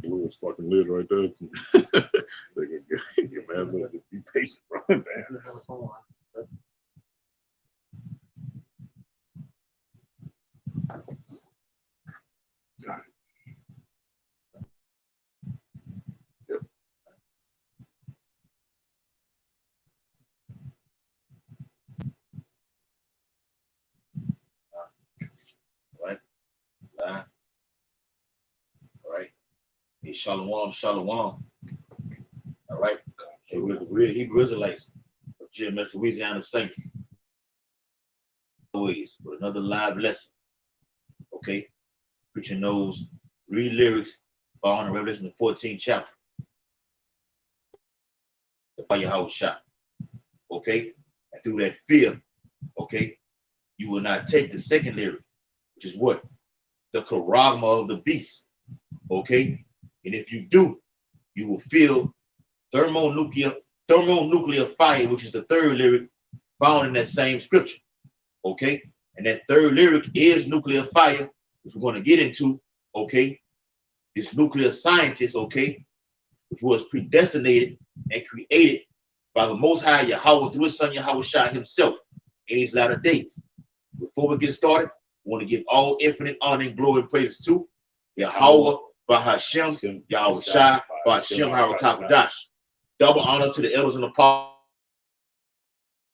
Blue is fucking lit right there. They can get mad at it. Be patient, bro. Damn. Yep. Right? All right. Hey, Shalom, Shalom. All right. Hey, we're the real Hebrew Israelites of GMS Louisiana Saints. Always with another live lesson. Okay. Preaching those 3 lyrics found in Revelation the 14th chapter. The fire house shot. Okay. And through that fear, okay, you will not take the second lyric, which is what? The charagma of the beast. Okay. And if you do, you will feel thermonuclear fire, which is the 3rd lyric found in that same scripture. Okay. And that 3rd lyric is nuclear fire, which we're going to get into. Okay. This nuclear scientist, okay, which was predestinated and created by the Most High Yahweh through his son Yahweh Shai himself in these latter days. Before we get started, we want to give all infinite honor and glory and praise to Yahweh Bahashem, Yahweh Shai, Bahashem Harakakadash. Double honor to the elders and apostles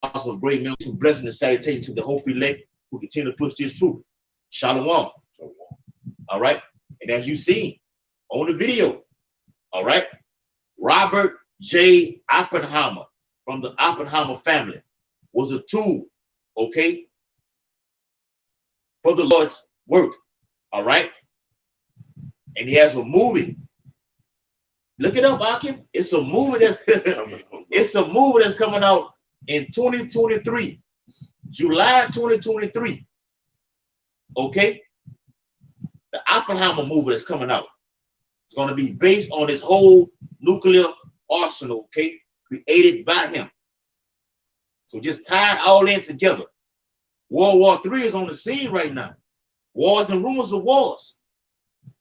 of great military blessing and salutation to the hopeful elect who continue to push this truth. Shalom. All right. And as you see on the video, all right, Robert J. Oppenheimer from the Oppenheimer family was a tool, okay, for the Lord's work. All right. And he has a movie. Look it up, Akim. It's a movie that's it's a movie that's coming out in 2023, July 2023. Okay, the Oppenheimer movie that's coming out. It's going to be based on his whole nuclear arsenal, okay, created by him. So just tie it all in together. World War III is on the scene right now. Wars and rumors of wars.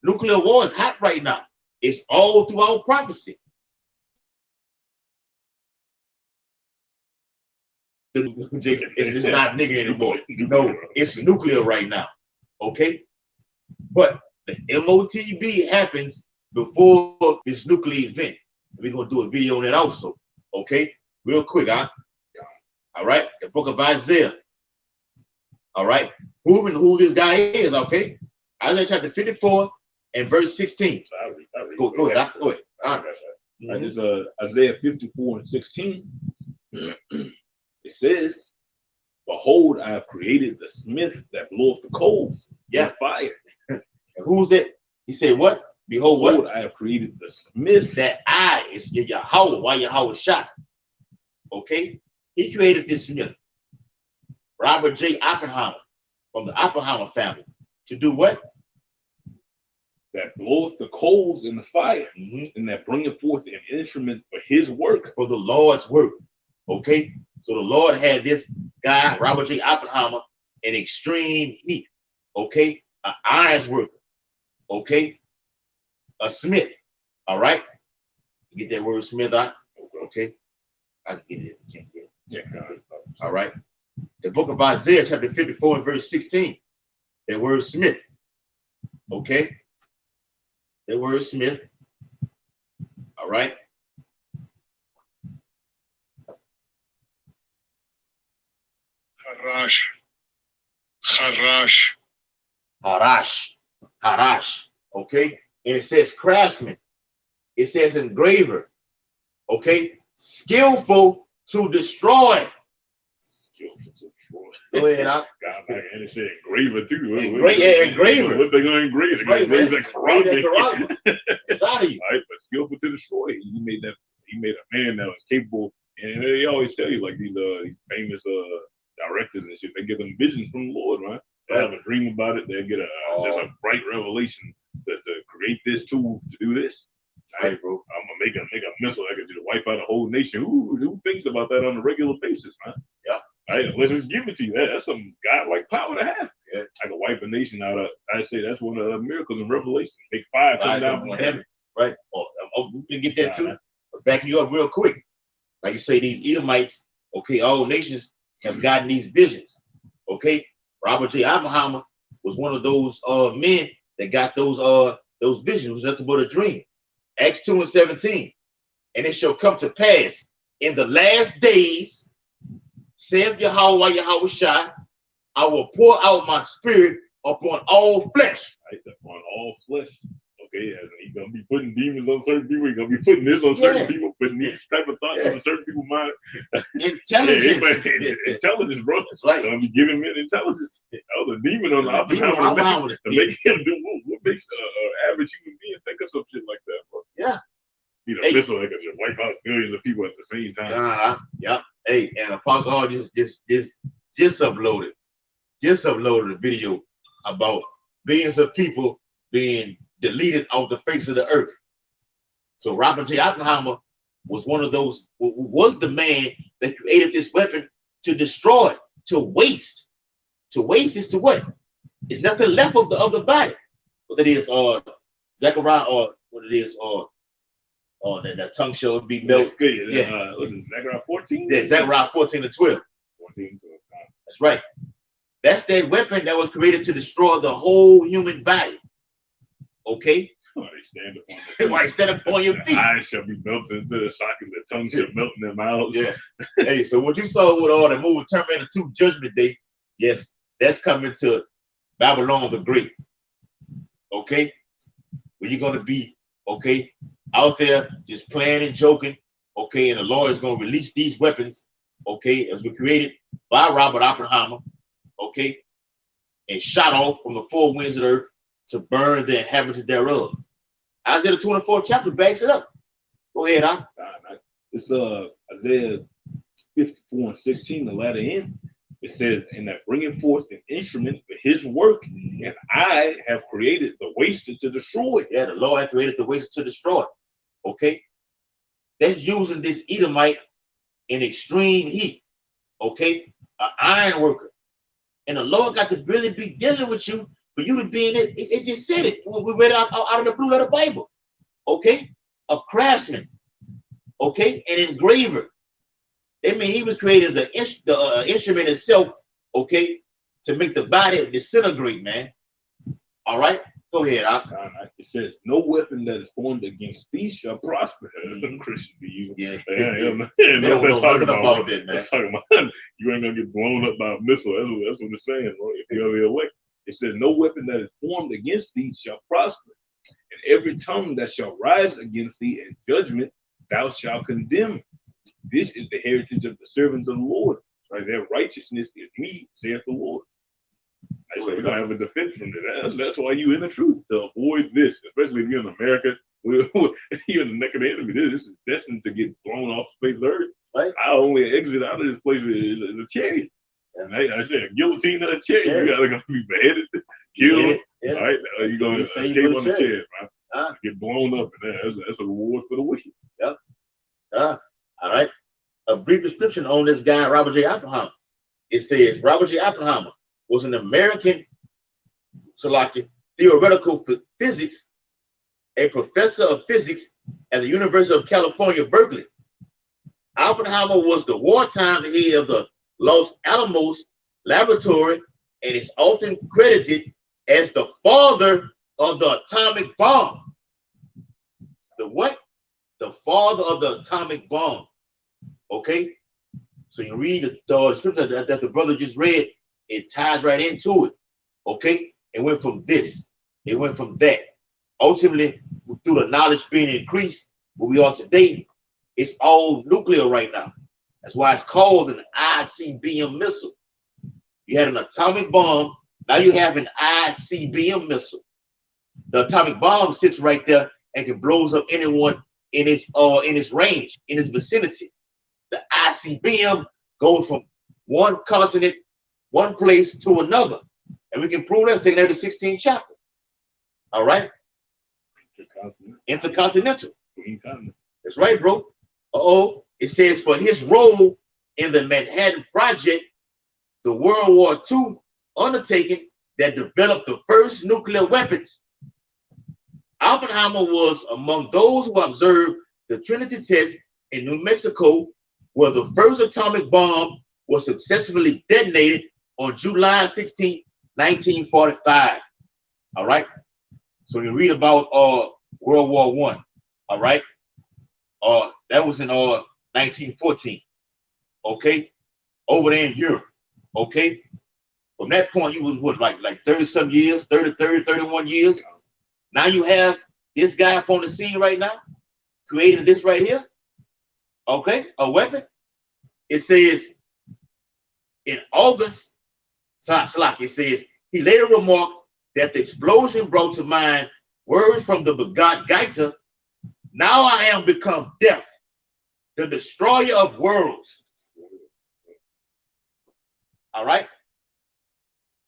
Nuclear war is hot right now. It's all throughout prophecy. It's not nigga anymore. No, it's nuclear right now. Okay? But the MOTB happens before this nuclear event. We're going to do a video on that also. Okay? Real quick, huh? All right? The book of Isaiah. All right? Proving who this guy is, okay? Isaiah chapter 54 and verse 16. Go ahead. Go ahead. I just Isaiah 54 and 16. It says, "Behold, I have created the smith that bloweth the coals, yeah, fire." And who's that? He said, "What? Behold, what? I have created the smith that I is Yahweh. Why Yahweh shot? Okay, he created this smith, Robert J. Oppenheimer, from the Oppenheimer family, to do what? That bloweth the coals in the fire, and that bringeth forth an instrument for his work, for the Lord's work." Okay, so the Lord had this guy, Robert J. Oppenheimer, in extreme heat. Okay, an irons worker. Okay, a smith. All right, you get that word smith out? Okay, I can get it. Can't get it. Yeah. All right. The book of Isaiah, chapter 54 and verse 16. That word smith. Okay. That word smith. All right. Harash. Okay. And it says craftsman. It says engraver. Okay. Skillful to destroy. Go ahead, and it said engraver too. Engraver. What they gonna engrave? Right, engrave that charagma. Inside of you. Right, but skillful to destroy. He made a man that was capable, and they always tell you like these famous directors and shit. They give them visions from the Lord, right? They have a dream about it. They get just a bright revelation to create this tool to do this. Right, bro. I'm gonna make a missile that could just wipe out a whole nation. Who thinks about that on a regular basis, man? Yeah. Right, let's just give it to you. That's some godlike power to have. I could wipe a nation out of. I say that's one of the miracles in Revelation. Make fire come down from heaven. Right? We can get that too. But backing you up real quick, like you say, these Edomites. Okay, all nations have gotten these visions. Okay, Robert J. Oppenheimer was one of those men that got those visions. It was nothing but a dream. Acts 2:17, and it shall come to pass in the last days, saith Yahweh Shai, I will pour out my spirit upon all flesh. Right, upon all flesh. Okay, and he's gonna be putting demons on certain people. He's gonna be putting this on certain people, putting these type of thoughts on certain people's mind. Intelligence, intelligence, bro. That's right. Gonna be giving men intelligence. Oh, the demon on the Oppenheimer to make him do what makes average human being think of some shit like that, bro. Yeah. You know, this one can just wipe out millions of people at the same time. Yeah. Hey, and Apostle Hall just uploaded a video about billions of people being deleted off the face of the earth. So Robert J. Oppenheimer was one of those, was the man that created this weapon to destroy, to waste. To waste is to what? It's nothing left of the body. What it is, Zechariah, or what it is, or that tongue shall be melted. Yeah. Zechariah 14? Yeah, Zechariah 14:12. 14 to 12. That's right. That's that weapon that was created to destroy the whole human body. Okay? Stand up on your feet. The eyes shall be melted into the socket, the tongue shall melt in their mouths. Yeah. Hey, so what you saw with all the movie Terminator 2 Judgment Day, yes, that's coming to Babylon the Great. Okay? Where you're gonna be, okay, out there just playing and joking, okay, and the Lord is gonna release these weapons, okay, as were created by Robert Oppenheimer, okay, and shot off from the four winds of the earth to burn the inhabitants thereof. Isaiah the 24th chapter backs it up. Go ahead, It's Isaiah 54:16, the latter end. It says, and that bringing forth an instrument for his work, and I have created the waster to destroy. Yeah, the Lord has created the waster to destroy. Okay? That's using this Edomite in extreme heat. Okay? An iron worker. And the Lord got to really be dealing with you for you to be in it. It just said it when we read it out of the blue letter Bible. Okay? A craftsman. Okay? An engraver. I mean, he was creating the instrument itself, okay, to make the body disintegrate, man. All right? Go ahead, It says, no weapon that is formed against thee shall prosper. Christian be you. Yeah. They don't know nothing about that, man. That's talking about you ain't going to get blown up by a missile. That's what it's saying, bro. If you're the elect. It says, no weapon that is formed against thee shall prosper. And every tongue that shall rise against thee in judgment, thou shalt condemn. This is the heritage of the servants of the Lord. Right? Their righteousness is me, saith the Lord. I say, we're going to have a defense from that. That's why you in the truth, to avoid this, especially if you're in America. You're in the neck of the enemy. This is destined to get blown off space earth. Right. I only exit out of this place is a chariot. And I said, a guillotine of a chariot. You got to be beheaded, killed. Yeah. All right. You're going to escape on the chariot, man. Get blown up. And that's a reward for the wicked. Yep. All right. A brief description on this guy, Robert J. Oppenheimer. It says Robert J. Oppenheimer was an American theoretical physics, a professor of physics at the University of California, Berkeley. Oppenheimer was the wartime head of the Los Alamos Laboratory and is often credited as the father of the atomic bomb. The what? The father of the atomic bomb. Okay? So you read the scripture that the brother just read, it ties right into it. Okay? It went from this, it went from that. Ultimately, through the knowledge being increased, where we are today, it's all nuclear right now. That's why it's called an ICBM missile. You had an atomic bomb, now you have an ICBM missile. The atomic bomb sits right there and can blows up anyone in its range, in its vicinity. The ICBM goes from one continent, one place to another. And we can prove that in the 16th chapter. All right? Intercontinental. That's right, bro. It says for his role in the Manhattan Project, the World War II undertaking that developed the first nuclear weapons. Oppenheimer was among those who observed the Trinity test in New Mexico, where the first atomic bomb was successfully detonated on July 16, 1945. All right. So you read about World War I. All right. That was in 1914. Okay. Over there in Europe. Okay. From that point, you was what, like 30-some years, 31 years. Now you have this guy up on the scene right now, creating this right here. Okay, a weapon. It says in August, it says he later remarked that the explosion brought to mind words from the begot Gaita. Now I am become death, the destroyer of worlds. All right.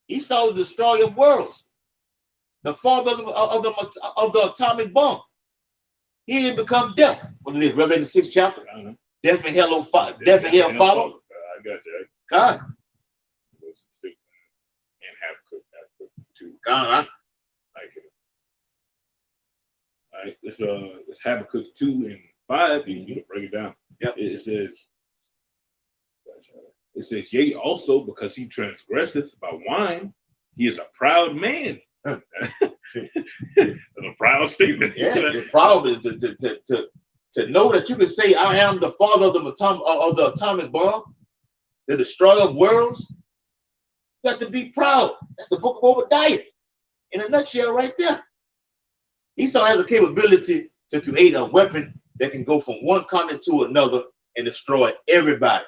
He saw the destroyer of worlds, the father of the atomic bomb. He had become death. What it is, Revelation 6 chapter. Death and hell follow. Death and hell follow. I got you. God. And Habakkuk 2. God. Like it. All right, it's Habakkuk 2 and 5. You can break it down. Yep. It says, yea, also because he transgresseth by wine, he is a proud man. That's a proud statement. Yeah, the problem is to know that you can say, I am the father of the atomic bomb, the destroyer of worlds. You got to be proud. That's the book of Obadiah in a nutshell right there. Esau has a capability to create a weapon that can go from one continent to another and destroy everybody.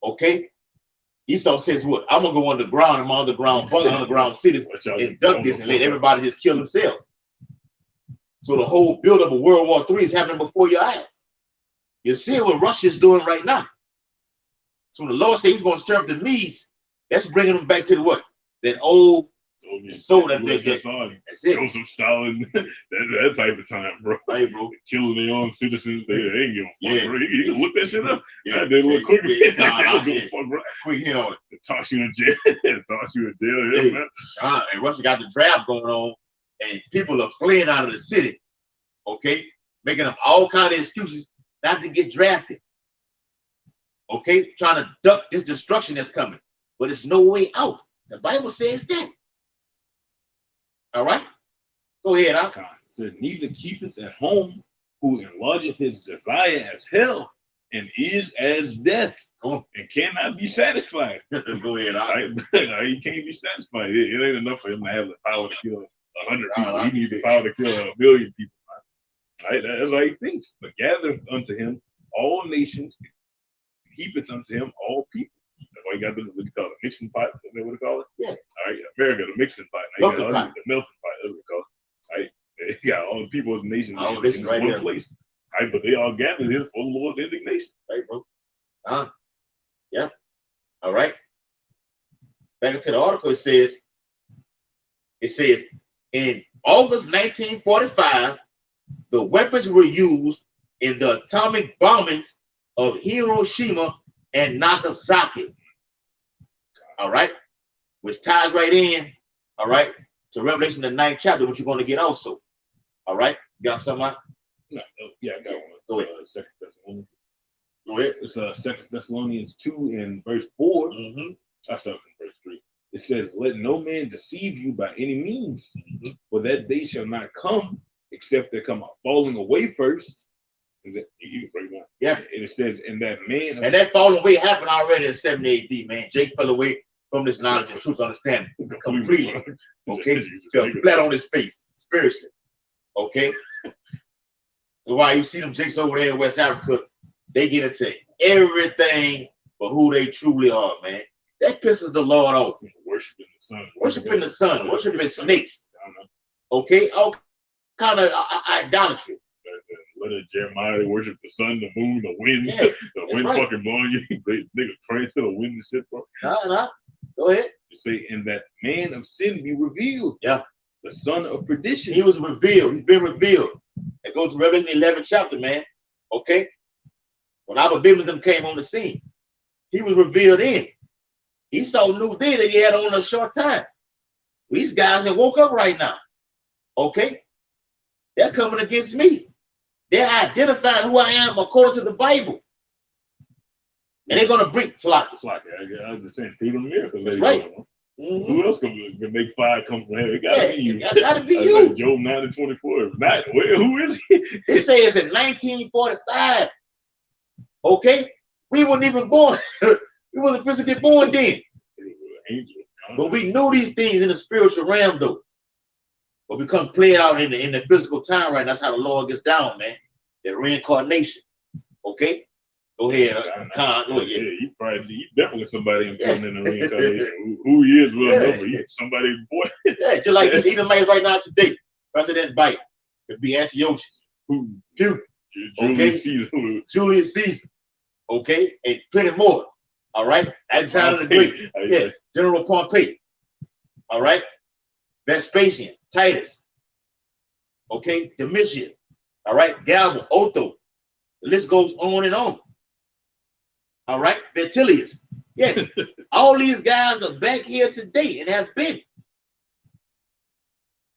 Okay? Esau says, what? I'm going to go underground in my underground cities and duck this and let everybody just kill themselves. So the whole buildup of World War III is happening before your eyes. You're seeing what Russia's doing right now. So the Lord said he's going to stir up the Medes. That's bringing them back to the what? That old that's it. Joseph Stalin, that type of time, bro. Hey, bro. Killing their own citizens, they ain't give a fuck, bro. You can look that shit up. Yeah. They look quick. They don't give a Yeah. fuck, bro. Quick hit on it. Toss you in jail. Toss you in jail. Hey. Man. And Russia got the draft going on, and people are fleeing out of the city. Okay, making up all kinds of excuses not to get drafted. Okay, trying to duck this destruction that's coming, but it's no way out. The Bible says that. All right, go ahead. It says, neither keepeth at home who enlargeth his desire as hell and is as death and cannot be satisfied. Go ahead. He can't be satisfied. It ain't enough for him to have the power to kill 100 people. He needs the power to kill 1 billion people. Right? That's how he thinks. But gather unto him all nations, keepeth unto him all people. That's why you got what you call it, mixing pot. Is that what they call it? Yeah. All right, America, the mixing pot. Now you got the melting pot. That's what they call it. All right, you got all the people of the nation in right one there. place. All right, but they all gathered here for the Lord's indignation. Right, bro. Yeah. All right. Back into the article, it says in August 1945, the weapons were used in the atomic bombings of Hiroshima and Nagasaki. All right, which ties right in, all right, to Revelation the 9th chapter, which you're going to get also. All right, you got something out? No, yeah, I got one. Go ahead. 2 Thessalonians. Go ahead. It's 2 Thessalonians 2 and verse 4. I start from verse 3. It says, let no man deceive you by any means, for that day shall not come, except there come a falling away first. You can break down. Yeah. And it says, and that man. And that falling away happened already in 70 AD, man. Jake fell away from this knowledge and truth understanding completely. Okay? Fell flat on his face, spiritually. Okay? So why you see them Jakes over there in West Africa, they get into everything for who they truly are, man. That pisses the Lord off. Worshiping the sun. Worshiping snakes. Okay? All kind of idolatry. Let Jeremiah, they worship the sun, the moon, the wind. Yeah, the wind right. Fucking blowing you. Nigga praying to the wind and shit, bro. Nah. Go ahead. You say, and that man of sin be revealed. Yeah. The son of perdition. He was revealed. He's been revealed. It goes to Revelation 11th chapter, man. Okay? When Abimelech came on the scene, he was revealed in. Esau knew then that he had only a short time. These guys that woke up right now, okay? They're coming against me. They're identifying who I am according to the Bible. And they're going to bring Slack. I was just saying, through the miracles. That's right. Who else can make fire come from heaven? It gotta be you. It gotta be you. Like Job 9:24. If not, who is he? It says in 1945. Okay? We weren't even born. We wasn't physically born then. Angel. But we know these things in the spiritual realm, though. But we come play it out in the physical time, right? That's how the Lord gets down, man. That reincarnation. Okay? Go ahead, Con. Go ahead. Yeah, he definitely somebody in the reincarnation. Who he is, we'll know, but he's somebody boy. Yeah, just like these Edomites right now today. President Biden. Could be Antiochus. Putin. Okay? Julius Caesar. Okay? And plenty more. All right? Alexander the Great. Yeah. General Pompey. All right? Vespasian. Titus. Okay? Domitian. All right? Galba. Otho. The list goes on and on. All right? Vitellius. Yes. All these guys are back here today and have been.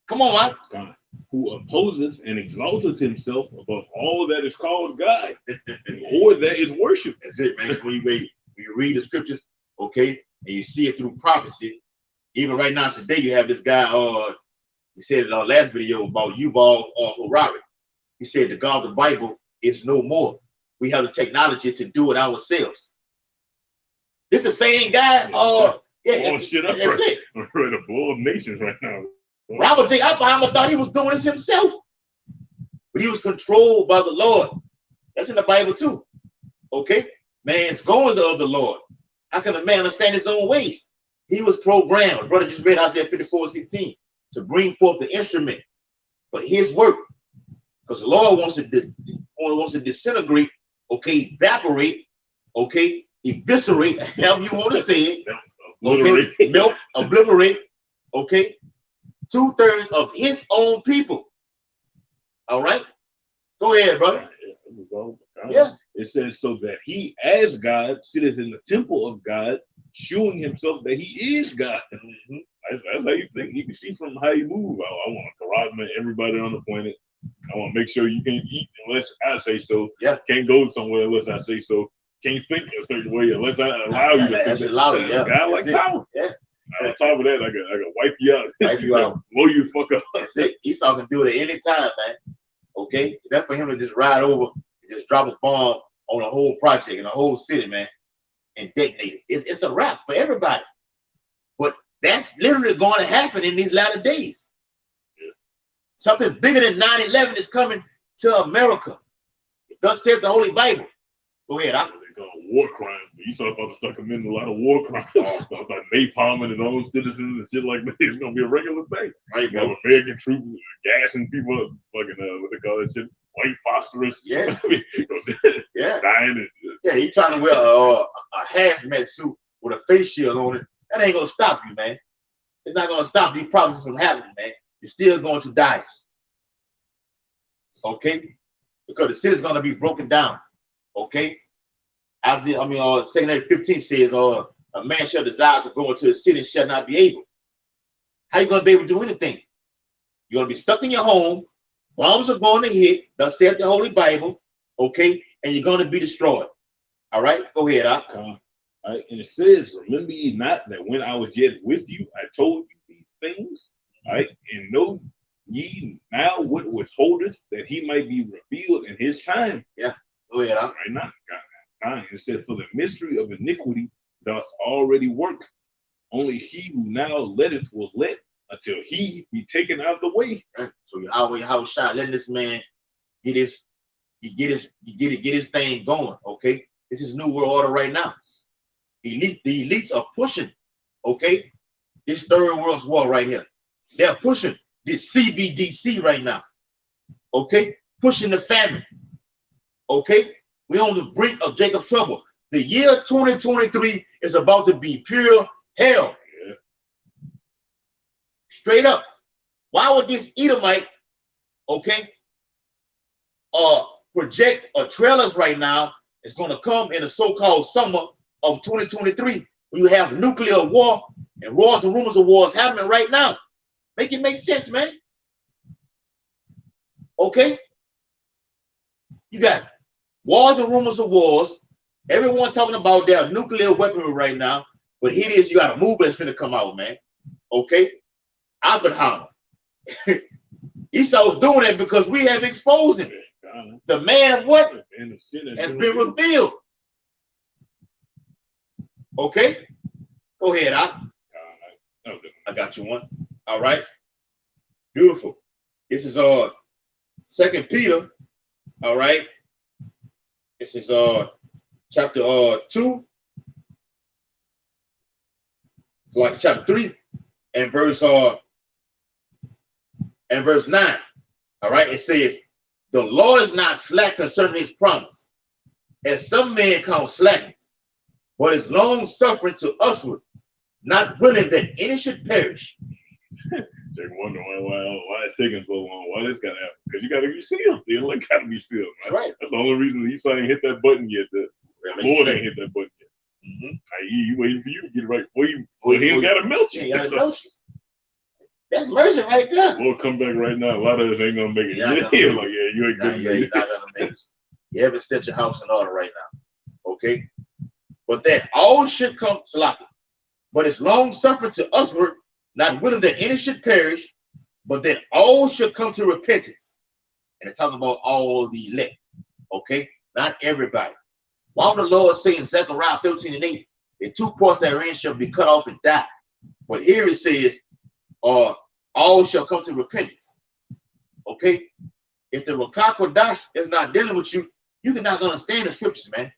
Come on, God, who opposes and exalts himself above all that is called God or that is worship. That's it, man. When you read the scriptures, okay, and you see it through prophecy, even right now today, you have this guy, we said in our last video about Yuval Harari. He said the God of the Bible is no more. We have the technology to do it ourselves. This the same guy. Shit up. I'm ready to blow up nations right now. Robert J. Oppenheimer thought he was doing this himself, but he was controlled by the Lord. That's in the Bible too. Okay, man's goings are of the Lord. How can a man understand his own ways? He was programmed. Brother just read Isaiah 54:16 to bring forth the instrument for his work, because the Lord wants to disintegrate. Okay, evaporate. Okay, eviscerate. However you want to say it. Okay, melt, obliterate. Okay. 2/3 of his own people. All right, go ahead, brother. Yeah, it says so that he, as God, sitteth in the temple of God, showing himself that he is God. That's how you think. You can see from how you move. I want to correct everybody on the planet. I want to make sure you can't eat unless I say so. Yeah, can't go somewhere unless I say so. Can't think a certain way unless I allow you to think. God like power. Yeah. On top of that, I can wipe you out. Wipe you out. Blow you the fuck up. That's it. Esau can do it at any time, man. Okay? That's for him to just ride over and just drop a bomb on a whole project in a whole city, man, and detonate it. It's a wrap for everybody. But that's literally going to happen in these latter days. Yeah. Something bigger than 9/11 is coming to America. Thus said the Holy Bible. Go ahead. War crimes. You saw about to start committing a lot of war crimes, about napalming and own citizens and shit like that. It's gonna be a regular thing. Right, you have American troops gassing people up, fucking what they call that shit, white phosphorus. Yes. Yeah. Dying. Yeah, he trying to wear a hazmat suit with a face shield on it. That ain't gonna stop you, man. It's not gonna stop these problems from happening, man. You're still going to die. Okay, because the city's gonna be broken down. Okay. Isaiah, 2 15 says, a man shall desire to go into a city and shall not be able. How you going to be able to do anything? You're going to be stuck in your home. Bombs are going to hit. Thus said the Holy Bible. Okay. And you're going to be destroyed. All right. Go ahead. All right. And it says, remember ye not that when I was yet with you, I told you these things. All right. And know ye now what withholdeth that he might be revealed in his time. Yeah. Go ahead. Right now. God. It said, for the mystery of iniquity doth already work. Only he who now letteth will let until he be taken out of the way. So how shot letting this man get his thing going. Okay, this is new world order right now. The elites are pushing. Okay, this third world war right here. They're pushing this CBDC right now. Okay, pushing the famine. Okay. We're on the brink of Jacob's trouble. The year 2023 is about to be pure hell. Yeah. Straight up. Why would this Edomite, okay, project trailers right now? It's going to come in the so-called summer of 2023. When you have nuclear war And wars and rumors of wars happening right now. Make it make sense, man. Okay? You got wars and rumors of wars. Everyone talking about their nuclear weaponry right now. But here it is, you got a movie that's finna come out, man. Okay? Oppenheimer. Esau's doing it because we have exposed him. The man of what has been revealed. Okay? Go ahead, I got you one. All right. Beautiful. This is 2 Peter. All right. This is chapter 2. It's like chapter 3 and verse 9. All right. It says, the Lord is not slack concerning his promise, as some men count slackness, but is long suffering to usward, not willing that any should perish. They wonder why it's taking so long. Why this got to happen? Because you got to be sealed. You got to be sealed. That's right. That's the only reason Esau ain't hit that button yet. The Lord ain't hit that button yet. You waiting for you to get it right. He ain't got to melt you. That's mercy right there. Lord, come back right now. A lot of us ain't gonna make it. You ain't not gonna make it. You haven't set your house in order right now. Okay? But that all should come to life. But it's long suffering to usward, not willing that any should perish, but that all should come to repentance. And it's talking about all the elect. Okay? Not everybody. Why would the Lord say in Zechariah 13:8, the 2 parts therein shall be cut off and die? But here it says, all shall come to repentance. Okay? If the Ruach Kodesh is not dealing with you, you cannot understand the scriptures, man.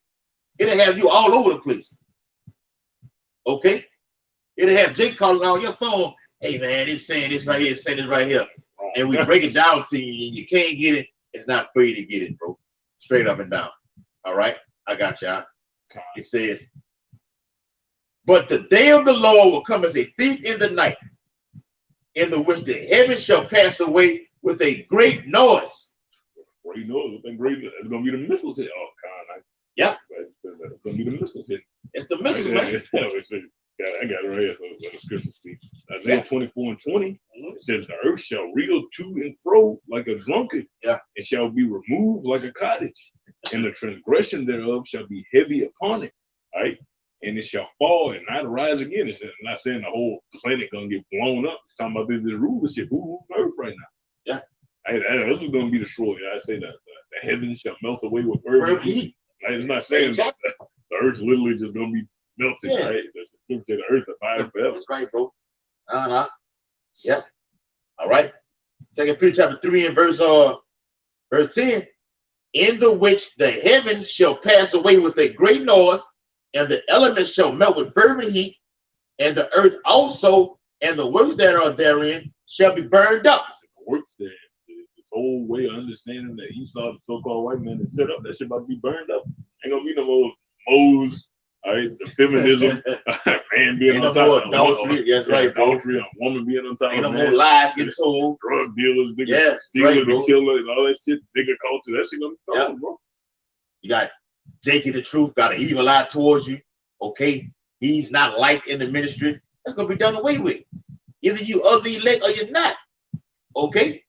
It'll have you all over the place. Okay? It'll have Jake calling on your phone, hey man, it's saying this right here, it's saying this right here. And we break it down to you, and you can't get it. It's not for you to get it, bro. Straight up and down. All right? I got you. It says, but the day of the Lord will come as a thief in the night, in the which the heavens shall pass away with a great noise. Great noise. It's gonna be the missiles hit. Oh, God. Yeah. It's gonna be the missiles hit. It's the missiles, man. I got it right here. So the scripture speaks. Isaiah 24:20. It says, the earth shall reel to and fro like a drunkard. Yeah. It shall be removed like a cottage. And the transgression thereof shall be heavy upon it. All right. And it shall fall and not rise again. It's not saying the whole planet gonna get blown up. It's talking about this rulership. Who's on earth right now? Yeah. This is gonna be destroyed. I say that the heavens shall melt away with fervent heat. It's not saying that the earth's literally just gonna be melted, right? The earth abide forever. That's right, bro. Yeah. All right. 2 Peter chapter 3 and verse 10. In the which the heavens shall pass away with a great noise, and the elements shall melt with fervent heat, and the earth also, and the works that are therein shall be burned up. The works there, this whole way of understanding that Esau, the so-called white man, is set up, that shit about to be burned up. Ain't gonna be no more Moles, all right, the feminism, man being on top of adultery, that's right, adultery, a woman being on top of man. Ain't no more lies getting told. Drug dealers, stealing, and killing, and all that shit, bigger culture, that shit gonna be gone, bro. You got Jakey the Truth, got an evil eye towards you. Okay, he's not liked in the ministry. That's gonna be done away with. Either you are the elect or you're not. Okay.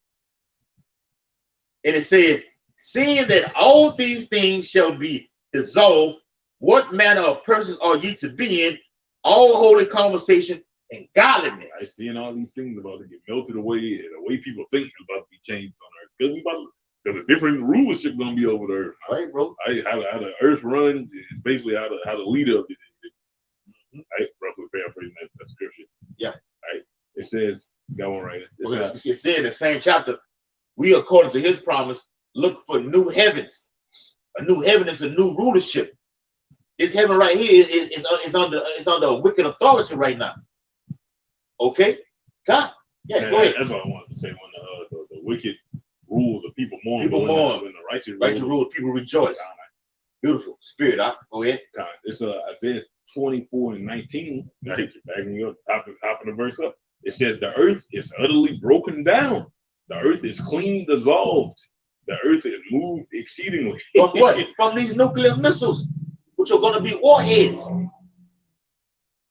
And it says, seeing that all these things shall be dissolved, what manner of persons are ye to be in all holy conversation and godliness? I seeing all these things about to get melted away, and the way people think is about to be changed on earth. Because a different rulership gonna be over the earth. All right, bro. How the earth runs is basically how the leader of it is. Right? Roughly paraphrasing that scripture. Yeah. Right. It says, got one right. It said in the same chapter, we according to his promise, look for new heavens. A new heaven is a new rulership. This heaven right here is under a wicked authority right now. Okay? God. Yeah, go ahead. That's what I wanted to say. When the wicked rule, the people mourn. People mourn. When the righteous rule, people rejoice. Beautiful. Spirit, go ahead. It's Isaiah 24:19. Backing you up, topping the verse up. It says, the earth is utterly broken down. The earth is clean dissolved. The earth is moved exceedingly. From what? From these nuclear missiles, which are going to be warheads.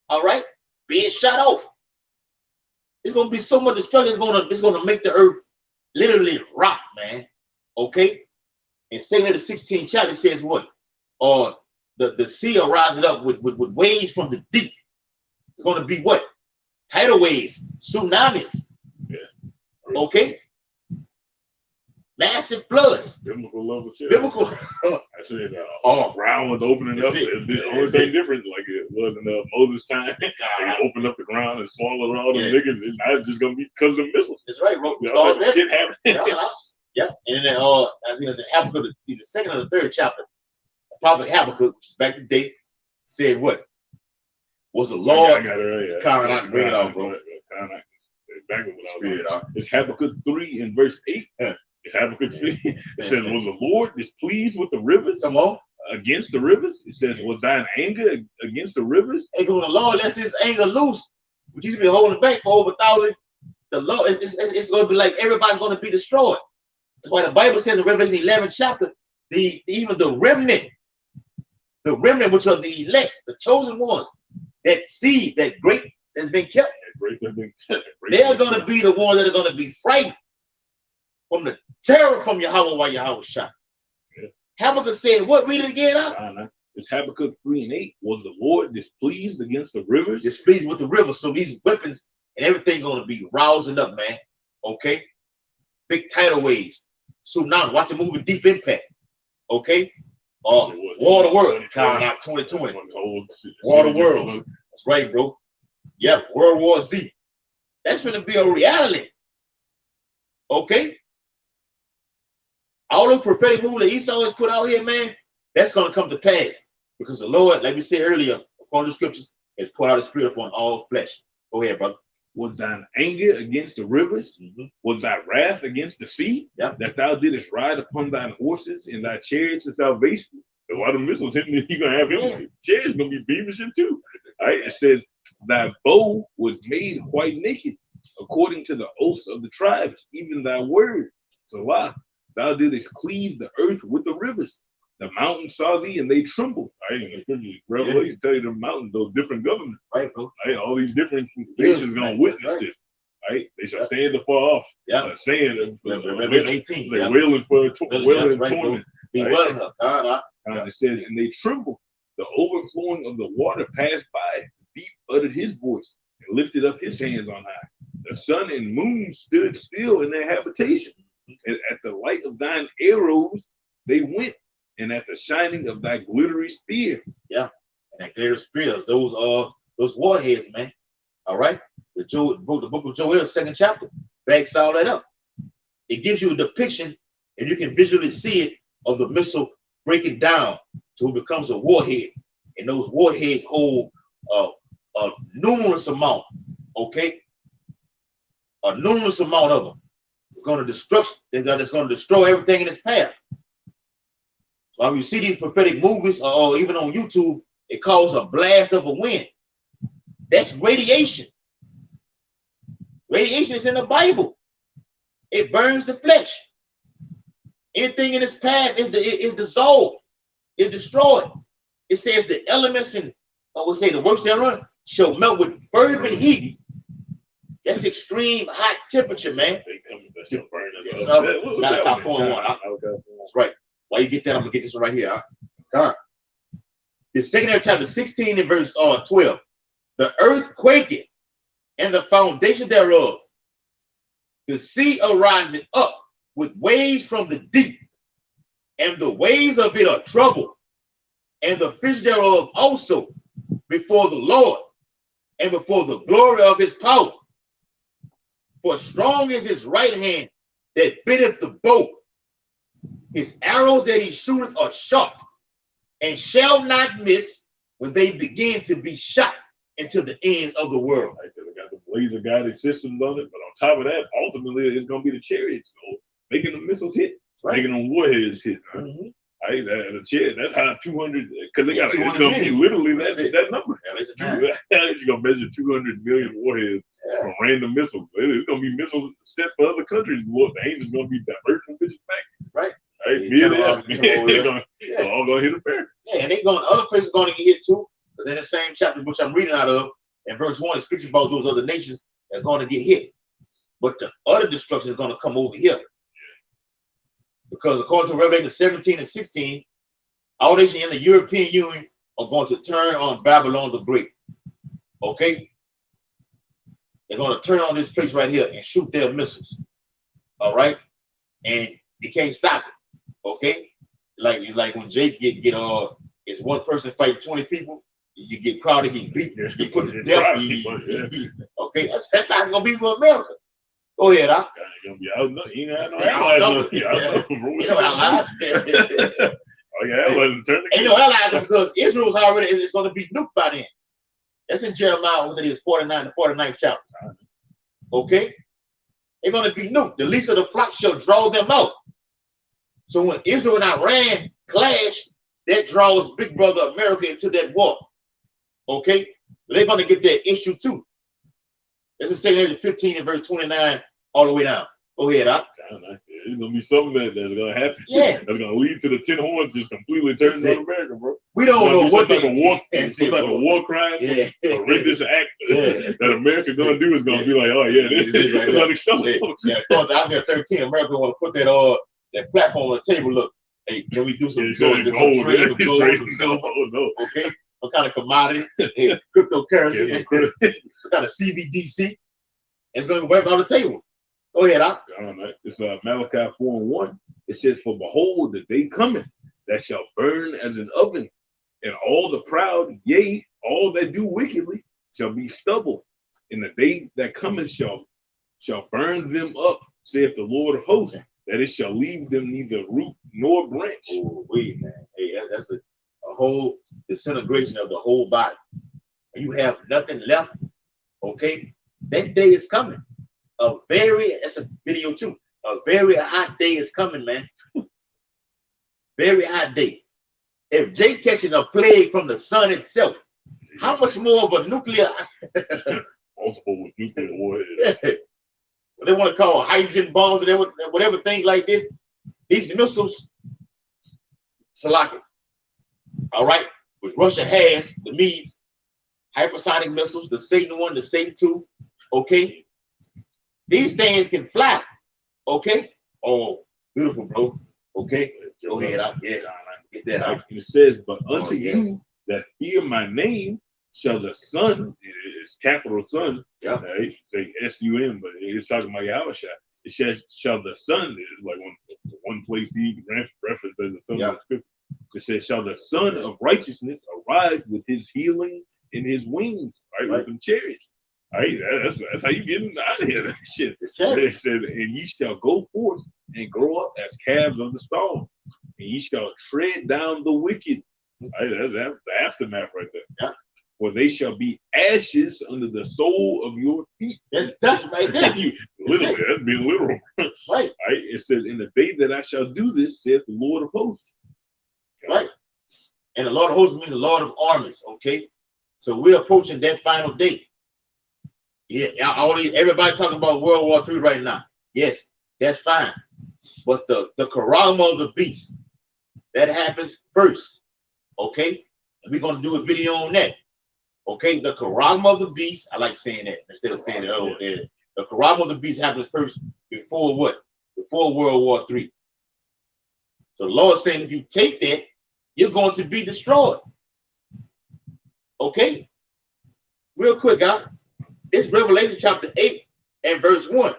All right? being shot off. It's gonna be so much destruction. It's gonna make the earth literally rock, man. Okay. And 2 the 16th chapter says what? Or the sea are rising up with waves from the deep. It's gonna be what? Tidal waves, tsunamis. Yeah. Okay. Massive floods. Biblical level shit. Biblical. I said, ground was opening up. The only thing different, like it was in Moses' time, they opened up the ground and swallowed all the niggas. It's not just gonna be because of missiles. That's right, bro. Shit happening. Yeah. And then I think it's in Habakkuk, the 2nd or the 3rd chapter. Prophet Habakkuk, which is back to date, said what? Was the Lord? I got it right. Yeah. Karen, bring it out, bro. Exactly what I was. It's Habakkuk 3 and verse 8. It's Habakkuk 3. It says, "Was the Lord displeased with the rivers? Come on, against the rivers?" It says, "Was thine anger against the rivers?" And when the Lord lets His anger loose, which He's been holding back for over 1,000, the Lord, it's going to be like everybody's going to be destroyed. That's why the Bible says in Revelation 11 chapter, even the remnant, which are the elect, the chosen ones, that seed, that grape that's been kept, they're going to be the ones that are going to be frightened from the terror from Yahweh while Yahweh shot. Yeah. Habakkuk said, what? Read it again. It's Habakkuk 3 and 8. Was the Lord displeased against the rivers? Displeased with the rivers. So these weapons and everything going to be rousing up, man. Okay? Big tidal waves. Tsunami. Watch the movie Deep Impact. Okay? War of the World. 2020. War of the World. That's right, bro. Yeah, World War Z. That's going to be a reality. Okay? All those prophetic moves that Esau has put out here, man, that's going to come to pass. Because the Lord, like we said earlier, upon the scriptures, has poured out His Spirit upon all flesh. Go ahead, brother. Was thine anger against the rivers? Was thy wrath against the sea? That thou didst ride upon thine horses and thy chariots of salvation? A lot of missiles hitting you, you're going to have him. Chariots going to be beaming shit too. All right? It says, thy bow was made quite naked, according to the oaths of the tribes, even thy word. Salah. Thou didst cleave the earth with the rivers. The mountains saw thee and they trembled. Right? And the scriptures, Revelation tell you the mountains, those different governments. Right, bro. Right? All these different nations going to witness this. Right? They shall stand afar off. Saying, Revelation 18. They're wailing for torment. Be wailing up. It says, and they trembled. The overflowing of the water passed by. The deep uttered his voice and lifted up his hands on high. The sun and moon stood still in their habitation. And at the light of thine arrows they went, and at the shining of thy glittery spear. Yeah, and that glittery spear, those warheads, man. All right, the book of Joel, 2nd chapter, backs all that up. It gives you a depiction, and you can visually see it, of the missile breaking down to it becomes a warhead, and those warheads hold a numerous amount. Okay, a numerous amount of them. It's going to destroy everything in its path. So when you see these prophetic movies, or even on YouTube, it calls a blast of a wind. That's radiation. Radiation is in the Bible. It burns the flesh. Anything in its path is dissolved. It's destroyed. It says the elements and the works thereof shall melt with fervent heat. That's extreme hot temperature, man. Got a top 4-1. That's right. While you get that, I'm gonna get this one right here. God. The 2nd chapter 16 and verse 12. The earth quaketh, and the foundation thereof. The sea arising up with waves from the deep, and the waves of it are troubled, and the fish thereof also before the Lord, and before the glory of His power. For strong is His right hand that bitteth the bow. His arrows that He shooteth are sharp, and shall not miss when they begin to be shot into the ends of the world. Right, they got the laser guided systems on it, but on top of that, ultimately it's going to be the chariots, so making the missiles hit, making them warheads hit. Right? Right, the chariot, that's how 200, because they got it's going to be literally that number. You're going to measure 200 million warheads from random missiles. It's going to be missiles set for other countries. The angels going to be diverting bitches back. Right. Right. They're all going to hit America. Yeah, and other places going to get hit too. Because in the same chapter, which I'm reading out of, And verse 1 it speaks about those other nations that are going to get hit. But the other destruction is going to come over here. Because according to Revelation 17 and 16, all nations in the European Union are going to turn on Babylon the Great. Okay? They're going to turn on this place right here and shoot their missiles. All right? And you can't stop it. Okay? Like when Jake it's one person fighting 20 people, you get crowded, get beat, you put to death. Okay, that's how it's gonna be for America. Go ahead, Doc. Gonna be out. You know, ain't no allies because Israel's already is going to be nuked by then. That's in Jeremiah, what it is, 49 to 49th chapter. Okay, they're going to be nuked. The least of the flock shall draw them out. So when Israel and Iran clash, that draws Big Brother America into that war. Okay, they're going to get that issue too. Let's just say 15 and verse 29 all the way down. Go ahead, Doc. It's gonna be something that's gonna happen. Yeah, that's gonna lead to the 10 horns just completely turning on America, bro. We don't know what type of war crime, horrendous act that America gonna do is gonna be like, oh yeah, this is unacceptable. Yeah, Isaiah 13, America want to put that platform on the table. Look, hey, can we do some gold, some gold, some silver? Okay, what kind of commodity? Hey, cryptocurrency, what kind of CBDC? It's going to wipe out the table. Go ahead, Doc. It's Malachi 4:1. It says, "For behold, the day cometh that shall burn as an oven, and all the proud, yea, all that do wickedly, shall be stubble. And the day that cometh shall burn them up, saith the Lord of hosts, that it shall leave them neither root nor branch." Oh, wait, man. Hey, that's a whole disintegration of the whole body. You have nothing left. Okay, that day is coming. That's a video too. A very hot day is coming, man. Very hot day. If Jake catching a plague from the sun itself, how much more of a nuclear multiple nuclear warheads. What they want to call hydrogen bombs or whatever things like this. These missiles, Salaki. All right, which Russia has, the Medes, hypersonic missiles, the Satan 1, the Satan 2. Okay. These things can fly. Okay. Oh, beautiful, bro. Okay. Go ahead. Yes. Get that out. It says, "But unto you that fear my name shall the Son," it's capital Son. Yeah. Right? Say S-U-N, but it's talking about Yahushua. It says, "Shall the Son," is like one place he references the Son of the Scripture. It says, "Shall the Son of righteousness arise with his healing in his wings," right? With them chariots. Right, that's how you get out of here. That shit. It said, "And ye shall go forth and grow up as calves of the stall, and ye shall tread down the wicked." Right, that's the aftermath right there. Yeah. "For they shall be ashes under the sole of your feet." That's right there. Literally, that's being literal. Right. Right. It says, "In the day that I shall do this, saith the Lord of hosts." Right. And the Lord of hosts means the Lord of armies. Okay. So we're approaching that final day. Yeah, everybody talking about World War III right now. Yes, that's fine. But the charagma of the beast, that happens first. Okay? And we're going to do a video on that. Okay? The charagma of the beast, I like saying that instead of saying it. The charagma of the beast happens first before what? Before World War III. So the Lord's saying if you take that, you're going to be destroyed. Okay? Real quick, guys. It's Revelation chapter 8 and verse 1.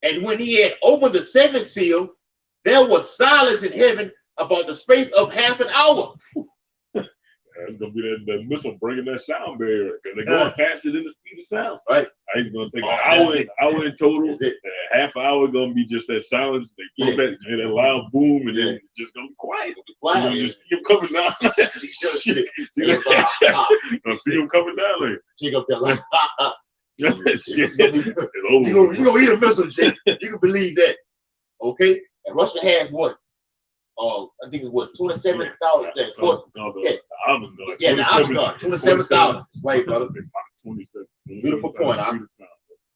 "And when he had opened the seventh seal, there was silence in heaven about the space of half an hour." It's gonna be that missile bringing that sound barrier because they're going faster than the speed of sound. Right. It's gonna take an hour in total. Half hour gonna be just that silence. They put that loud boom, and then it's just gonna be quiet. You're gonna just see them coming down. Gonna see them coming down there. Kick up that like, you're gonna eat a missile, Jake. You can believe that. Okay? And Russia has what? I think it's what, 27,000. The Oven Guard, 27,000. That's right, brother. Beautiful point.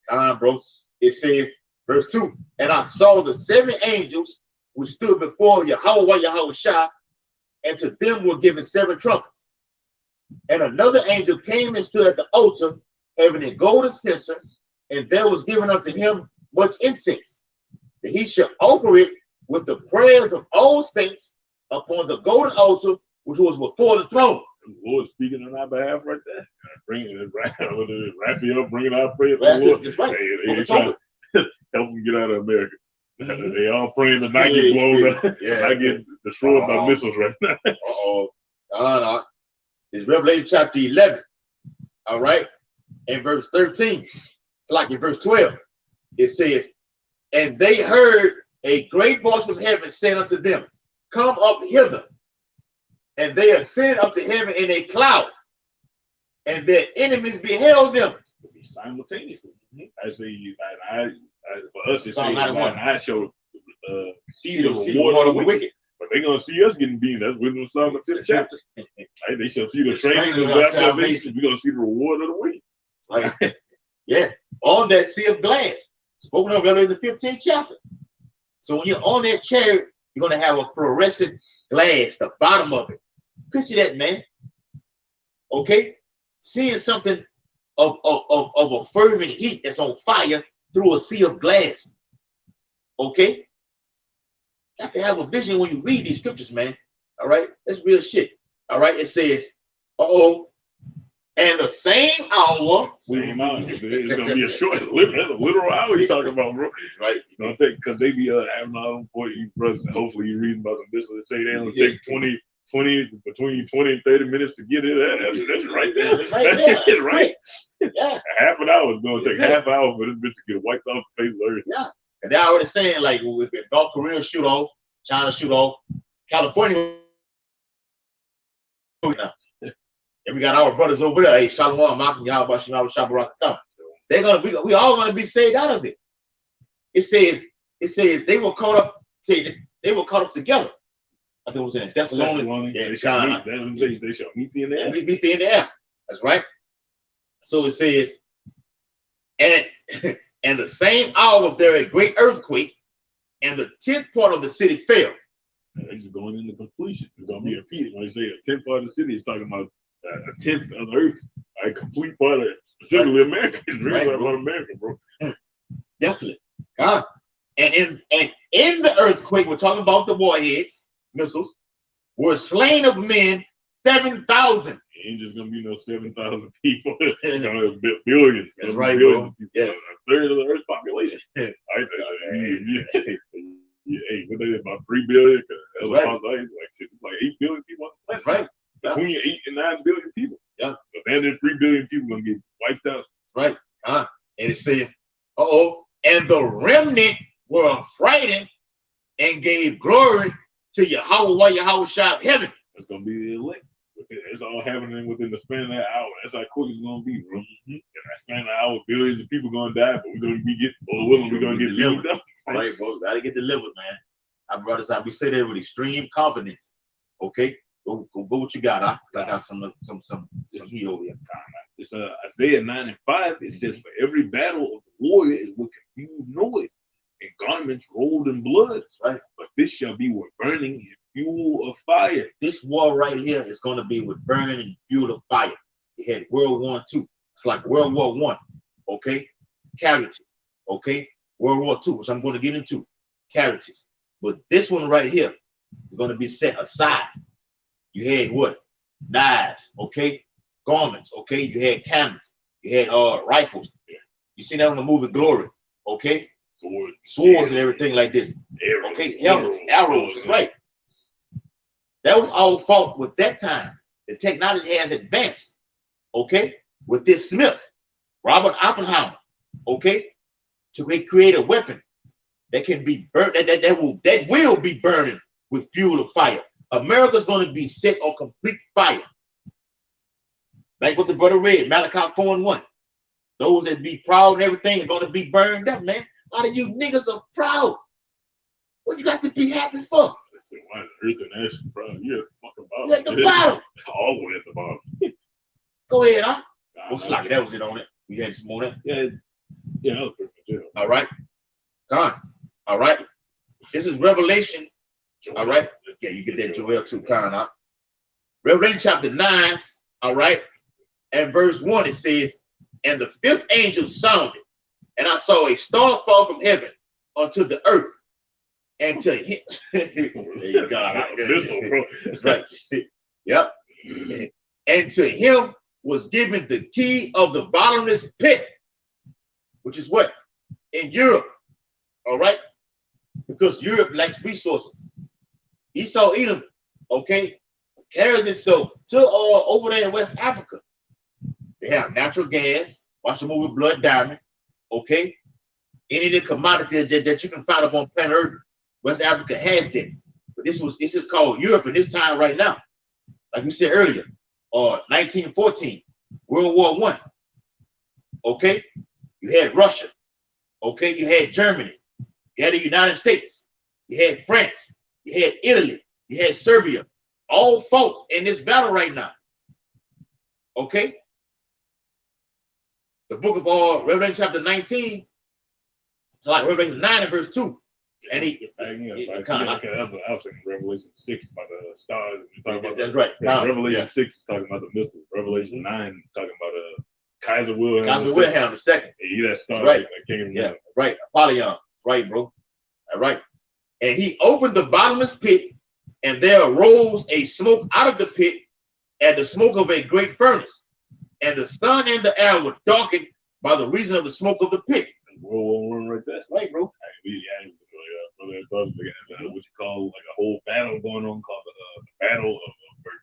Bro. It says, verse 2, "And I saw the 7 angels which stood before Yahushua, and to them were given 7 trumpets. And another angel came and stood at the altar, having a golden censer, and there was given unto him much incense, that he should offer it with the prayers of all saints upon the golden altar which was before the throne. The Lord speaking on our behalf right there. Bringing it right, Raphael bringing our prayers. That's right. They trying to help them get out of America. They all praying to not get blown up, not get destroyed by missiles right now. It's Revelation chapter 11. All right. In verse 13, like in verse 12, it says, and they heard a great voice from heaven saying unto them, come up hither. And they ascended up to heaven in a cloud, and their enemies beheld them. Simultaneously. For us, it's I showed see the reward of the wicked. But they're going to see us getting beaten. That's within the Psalm 5th chapter. Right? They shall see the training of our salvation. We're going to see the reward of the wicked. Right. Yeah. On that sea of glass. Spoken of in the 15th chapter. So when you're on that chariot, you're going to have a fluorescent glass, the bottom of it. Picture that, man. Okay? Seeing something of a fervent heat that's on fire through a sea of glass. Okay? You have to have a vision when you read these scriptures, man. All right? That's real shit. All right? It says, and the same hour. It's gonna be a short, that's a literal hour he's talking about, bro. Right. It's gonna take, because they be having all them for you, brothers. Hopefully you reading about the business. They say they only take 20 between 20 and 30 minutes to get it. That's right there. That's right. Yeah. Half an hour is gonna take half an hour for this bitch to get wiped off the face of the earth. Yeah. And they're already saying, like, if North Korea shoot off, China shoot off, California now. And we got our brothers over there. Hey, Shalom, Malcolm, Yahweh, Shalom, Shabbat. They're gonna be, we all gonna be saved out of it. It says they were caught up. They were caught up together. I think it was in Thessalonians. Yeah, they shall meet thee in the air. Meet thee in the air. That's right. So it says, and the same hour was there a great earthquake, and the 10th part of the city fell. They're just going into completion. It's gonna be repeated. When they say a 10th part of the city, it's talking about a 10th of the earth, a complete part of it, specifically America. It's really about America, bro. Desolate. God. And in the earthquake, we're talking about the warheads, missiles, were slain of men 7,000. Ain't just gonna be no 7,000 people. It's gonna be billions. That's right, billions bro. Yes. A third of the Earth's population. Hey, what they about 3 billion? Like 8 billion people on the planet. That's right. Between 8 and 9 billion people. Yeah. But then there's 3 billion people gonna get wiped out. Right. And it says, and the remnant were affrighted and gave glory to Yahweh while Yahweh shot heaven. It's gonna be the elect. It's all happening within the span of that hour. That's how quick it's gonna be, bro. In that span of an hour, billions of people gonna die, but we're gonna be we're gonna get delivered. Right, bro. Gotta get delivered, man. I brought this out. We say that with extreme confidence. Okay, go what you got. I got some heat over here. It's Isaiah 9:5. It says, "For every battle of the warrior is with confused noise and garments rolled in blood. Right, but this shall be with burning and fuel of fire." This war right here is going to be with burning and fuel of fire. You had World War II. It's like World War I. Okay, casualties. Okay, World War II, which I'm going to get into, casualties. But this one right here is going to be set aside. You had what? Knives. Okay, garments. Okay, you had cannons. You had rifles. You see that on the movie Glory. Okay, swords and everything like this. Okay, helmets, arrows. That's right. That was all fault with that time. The technology has advanced, okay, with this Smith, Robert Oppenheimer, okay, to create a weapon that can be burnt, that will be burning with fuel of fire. America's going to be set on complete fire. Like what the brother read, Malachi 4:1. Those that be proud and everything are going to be burned up, man. A lot of you niggas are proud. What you got to be happy for? Why is Earth and Ash, bro? You're at the fucking bottom. You're at the bottom. All the way at the bottom. Go ahead, huh? What's like that was it on it? We had some more. Yeah, that was pretty much it. All right. Con. All right. This is Revelation. Joel. All right. Yeah, you get that Joel 2, Con, huh? Revelation chapter 9. All right. And verse 1, it says, And the fifth angel sounded, and I saw a star fall from heaven unto the earth, and to him. There you go. That's right. Yep. And to him was given the key of the bottomless pit, which is what? In Europe. All right? Because Europe lacks resources. Esau Edom, okay, carries itself to over there in West Africa. They have natural gas. Watch the movie Blood Diamond. Okay? Any of the commodities that you can find up on planet Earth, West Africa has that. But this is called Europe in this time right now. Like we said earlier, 1914, World War I. Okay? You had Russia. Okay? You had Germany. You had the United States. You had France. You had Italy. You had Serbia. All fought in this battle right now. Okay? The book of Revelation chapter 19, it's like Revelation 9 and verse 2. And I was thinking Revelation 6 about the stars. That's right. Revelation 6 is talking about the missiles. Revelation 9 is talking about Kaiser Wilhelm. Kaiser Wilhelm the second. Yeah, that star right. That came yeah, right. Apollyon. Right, bro. All right. And he opened the bottomless pit, and there arose a smoke out of the pit, and the smoke of a great furnace. And the sun and the air were darkened by the reason of the smoke of the pit. World War I right there. Right, bro. What you call like a whole battle going on called the Battle of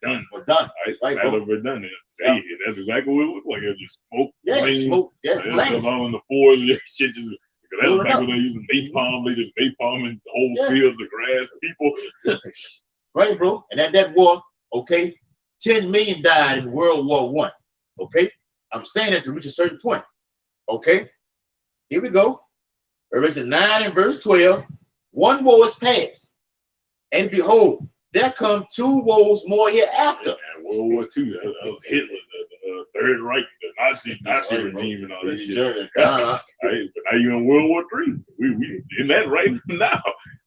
Verdun. Verdun. Right, Battle of Verdun. Hey, that's exactly what it looked like. It was just smoke. Yeah, flames, smoke. Yeah, flames. All in the forest. Shit just, that's back when they using napalm. They just napalming the whole fields of grass, people. Right, bro. And at that war, okay, 10 million died in World War I. Okay? I'm saying that to reach a certain point. Okay? Here we go. Revelation 9 and verse 12. One woe is past. And behold, there come two woes more hereafter. World War II, that was Hitler, the Third Reich, the Nazi regime and all that shit. Right, but now you're in World War III. We in that right now.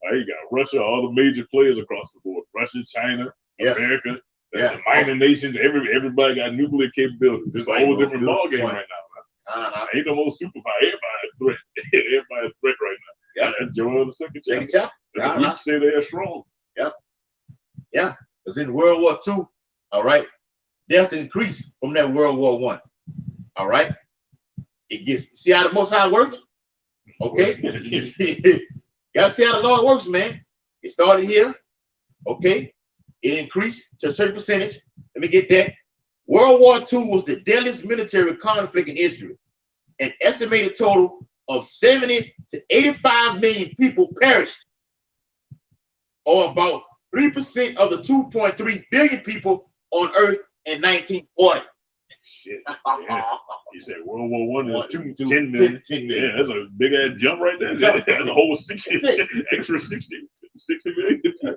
Right, you got Russia, all the major players across the board. Russia, China, America, the minor nations, everybody got nuclear capabilities. It's a whole different ballgame right now. Ain't no more superpower. Everybody a threat. Everybody a threat right now. Yep. That's Joel the second chapter. We say they are strong. Yep. Yeah. Because in World War II, all right, death increased from that World War I. All right. It gets, see how the Most High working? Okay. Gotta see how the Lord works, man. It started here. Okay. It increased to a certain percentage. Let me get that. World War II was the deadliest military conflict in history. An estimated total of 70 to 85 million people perished, or about 3% of the 2.3 billion people on Earth in 1940. Shit. Yeah. You said World War I is 10 million. 10 million. Yeah, that's a big ass jump right there. That's a whole 60 million.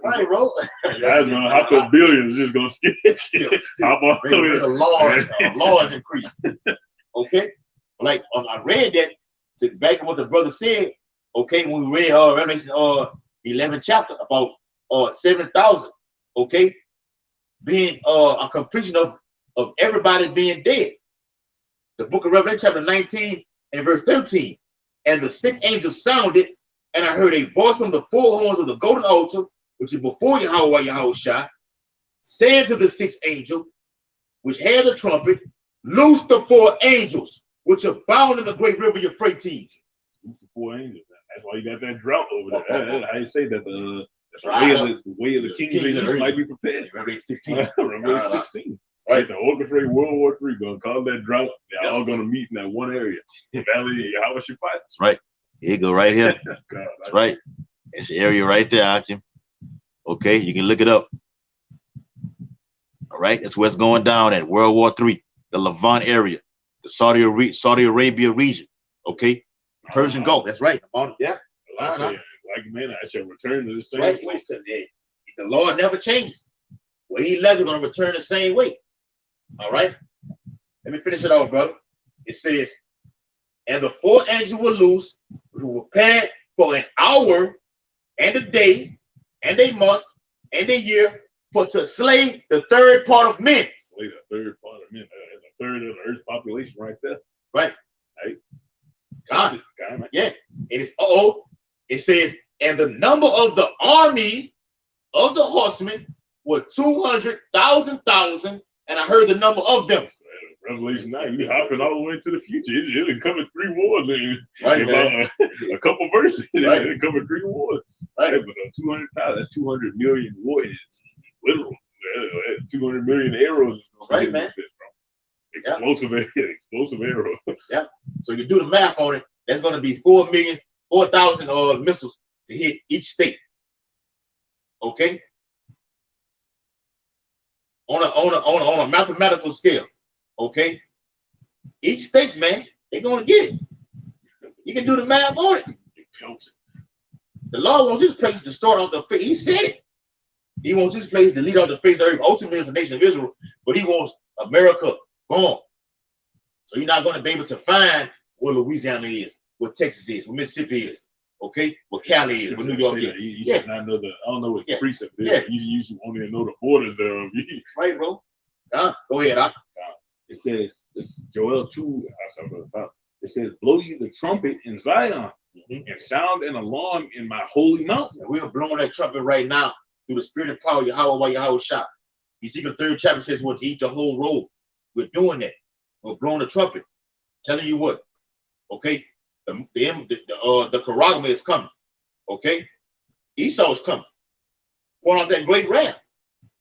Right, bro. How come billions just gonna skip? How about a large increase? Okay, like I read that to back to what the brother said. Okay, when we read Revelation 11 chapter about 7,000. Okay, being a completion of everybody being dead. The book of Revelation chapter 19 and verse 13. And the sixth angel sounded, and I heard a voice from the four horns of the golden altar, which is before Yahweh, saying to the sixth angel, which had the trumpet, loose the four angels, which are bound in the great river Euphrates. Loose the four angels. That's why you got that drought over there. That's how you say that the way of the kings might be prepared. Revelation 16. Revelation 16. Right, the orchestrate World War III, gonna cause that drought. They're all gonna meet in that one area. Valley, how was your fight? That's right. Here you go, right here. That's right. That's the area right there, Akim. Okay, you can look it up. All right, that's where it's going down at World War III, the Levant area, the Saudi Arabia region. Okay, Persian Gulf. That's right. Yeah. Like man, I shall return to the same place. The Lord never changes. Well, he left it, gonna return the same way. All right. Let me finish it off, brother. It says, and the four angels were loose, which were prepared for an hour and a day and a month and a year for to slay the third part of men. Slay the third part of men. That's a third of the earth's population right there. Right. Right. God. God. Yeah. And it's it says, and the number of the army of the horsemen were 200,000, and I heard the number of them. Revelation 9, you hopping all the way into the future. It covered 3 wars in Right, about a couple verses. Right. It covered 3 wars. Right. But 200,000, that's 200 million warriors. Literal. 200 million arrows. Right, man. Explosive, explosive arrows. Yeah. So you do the math on it. That's going to be 4,000 missiles to hit each state. Okay. On a mathematical scale. Okay. Each state, man, they're going to get it. You can do the math on it. The Lord wants this place to start off the face. He said it. He wants this place to lead off the face of the earth. Ultimately, it's the nation of Israel, but he wants America gone. So you're not going to be able to find where Louisiana is, where Texas is, where Mississippi is, okay, where Cali is, where New York is. You should not know I don't know what precept is. Yeah. You should only know the borders thereof. Right, bro. Go ahead, It says, this Joel 2, it says, blow you the trumpet in Zion and sound an alarm in my holy mountain. And we're blowing that trumpet right now through the spirit and power of Yahweh while Yahweh shot. Ezekiel 3rd chapter says, we'll eat the whole road. We're doing that. We're blowing the trumpet. Telling you what, okay? The Karagma is coming, okay? Esau is coming. Pouring out that great wrath.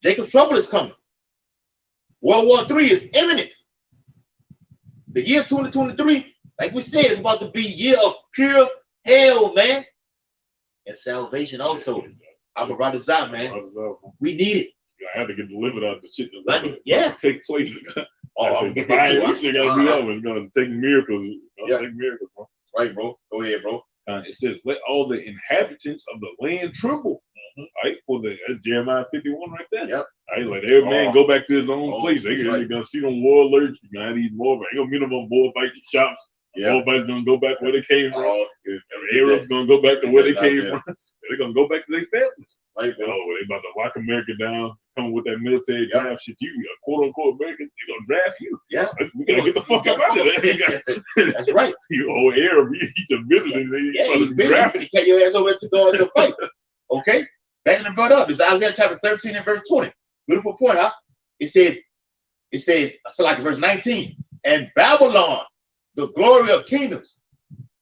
Jacob's trouble is coming. World War III is imminent. The year 2023, like we said, is about to be a year of pure hell, man. And salvation also. I'm a brother Zah, man. We need it. I had to get delivered out of the shit that take place. I'm getting that too. It's gonna take miracles. Take miracles, bro. Right, bro. Go ahead, bro. It says, let all the inhabitants of the land tremble. Right, for the Jeremiah 51 right there. Yep. Right, like every man go back to his own place. They're gonna see them war alerts. You're gonna need more. Ain't gonna meet them on bull fight shops. Everybody's gonna go back where they came from. Arabs gonna go back to where they came from. They're gonna go back to their families. Right, bro. They about to lock America down, come with that military draft shit. You a quote unquote American, they gonna draft you. Yeah. We gotta get the fuck out of there. That's right. You old Arab, you eat your business. He's drafted to carry your ass over to go into fight. Okay? Backing the butt up. This is Isaiah chapter 13 and verse 20. Beautiful point, huh? It says, so like verse 19, and Babylon, the glory of kingdoms,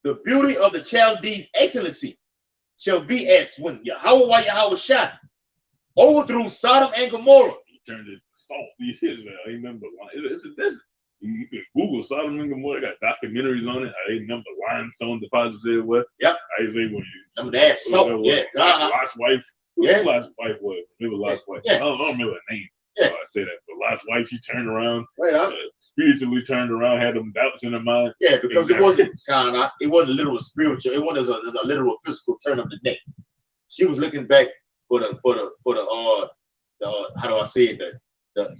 the beauty of the Chaldees' excellency, shall be as when Yahweh shot, overthrew Sodom and Gomorrah. He turned it to salt. I remember it's a desert. You can Google Sodom and Gomorrah. Got documentaries on it. I remember the limestone deposits everywhere. Yep. I say when you remember that salt. Yeah. Lot's wife. Yeah. Lot's wife was. Remember Lot's wife. Yeah. I don't remember her name. Yeah. I say that. But Lot's wife, she turned around. Right. Spiritually turned around, had them doubts in her mind. Yeah, because it wasn't literal spiritual. It wasn't a literal physical turn of the neck. She was looking back for the how do I say it, the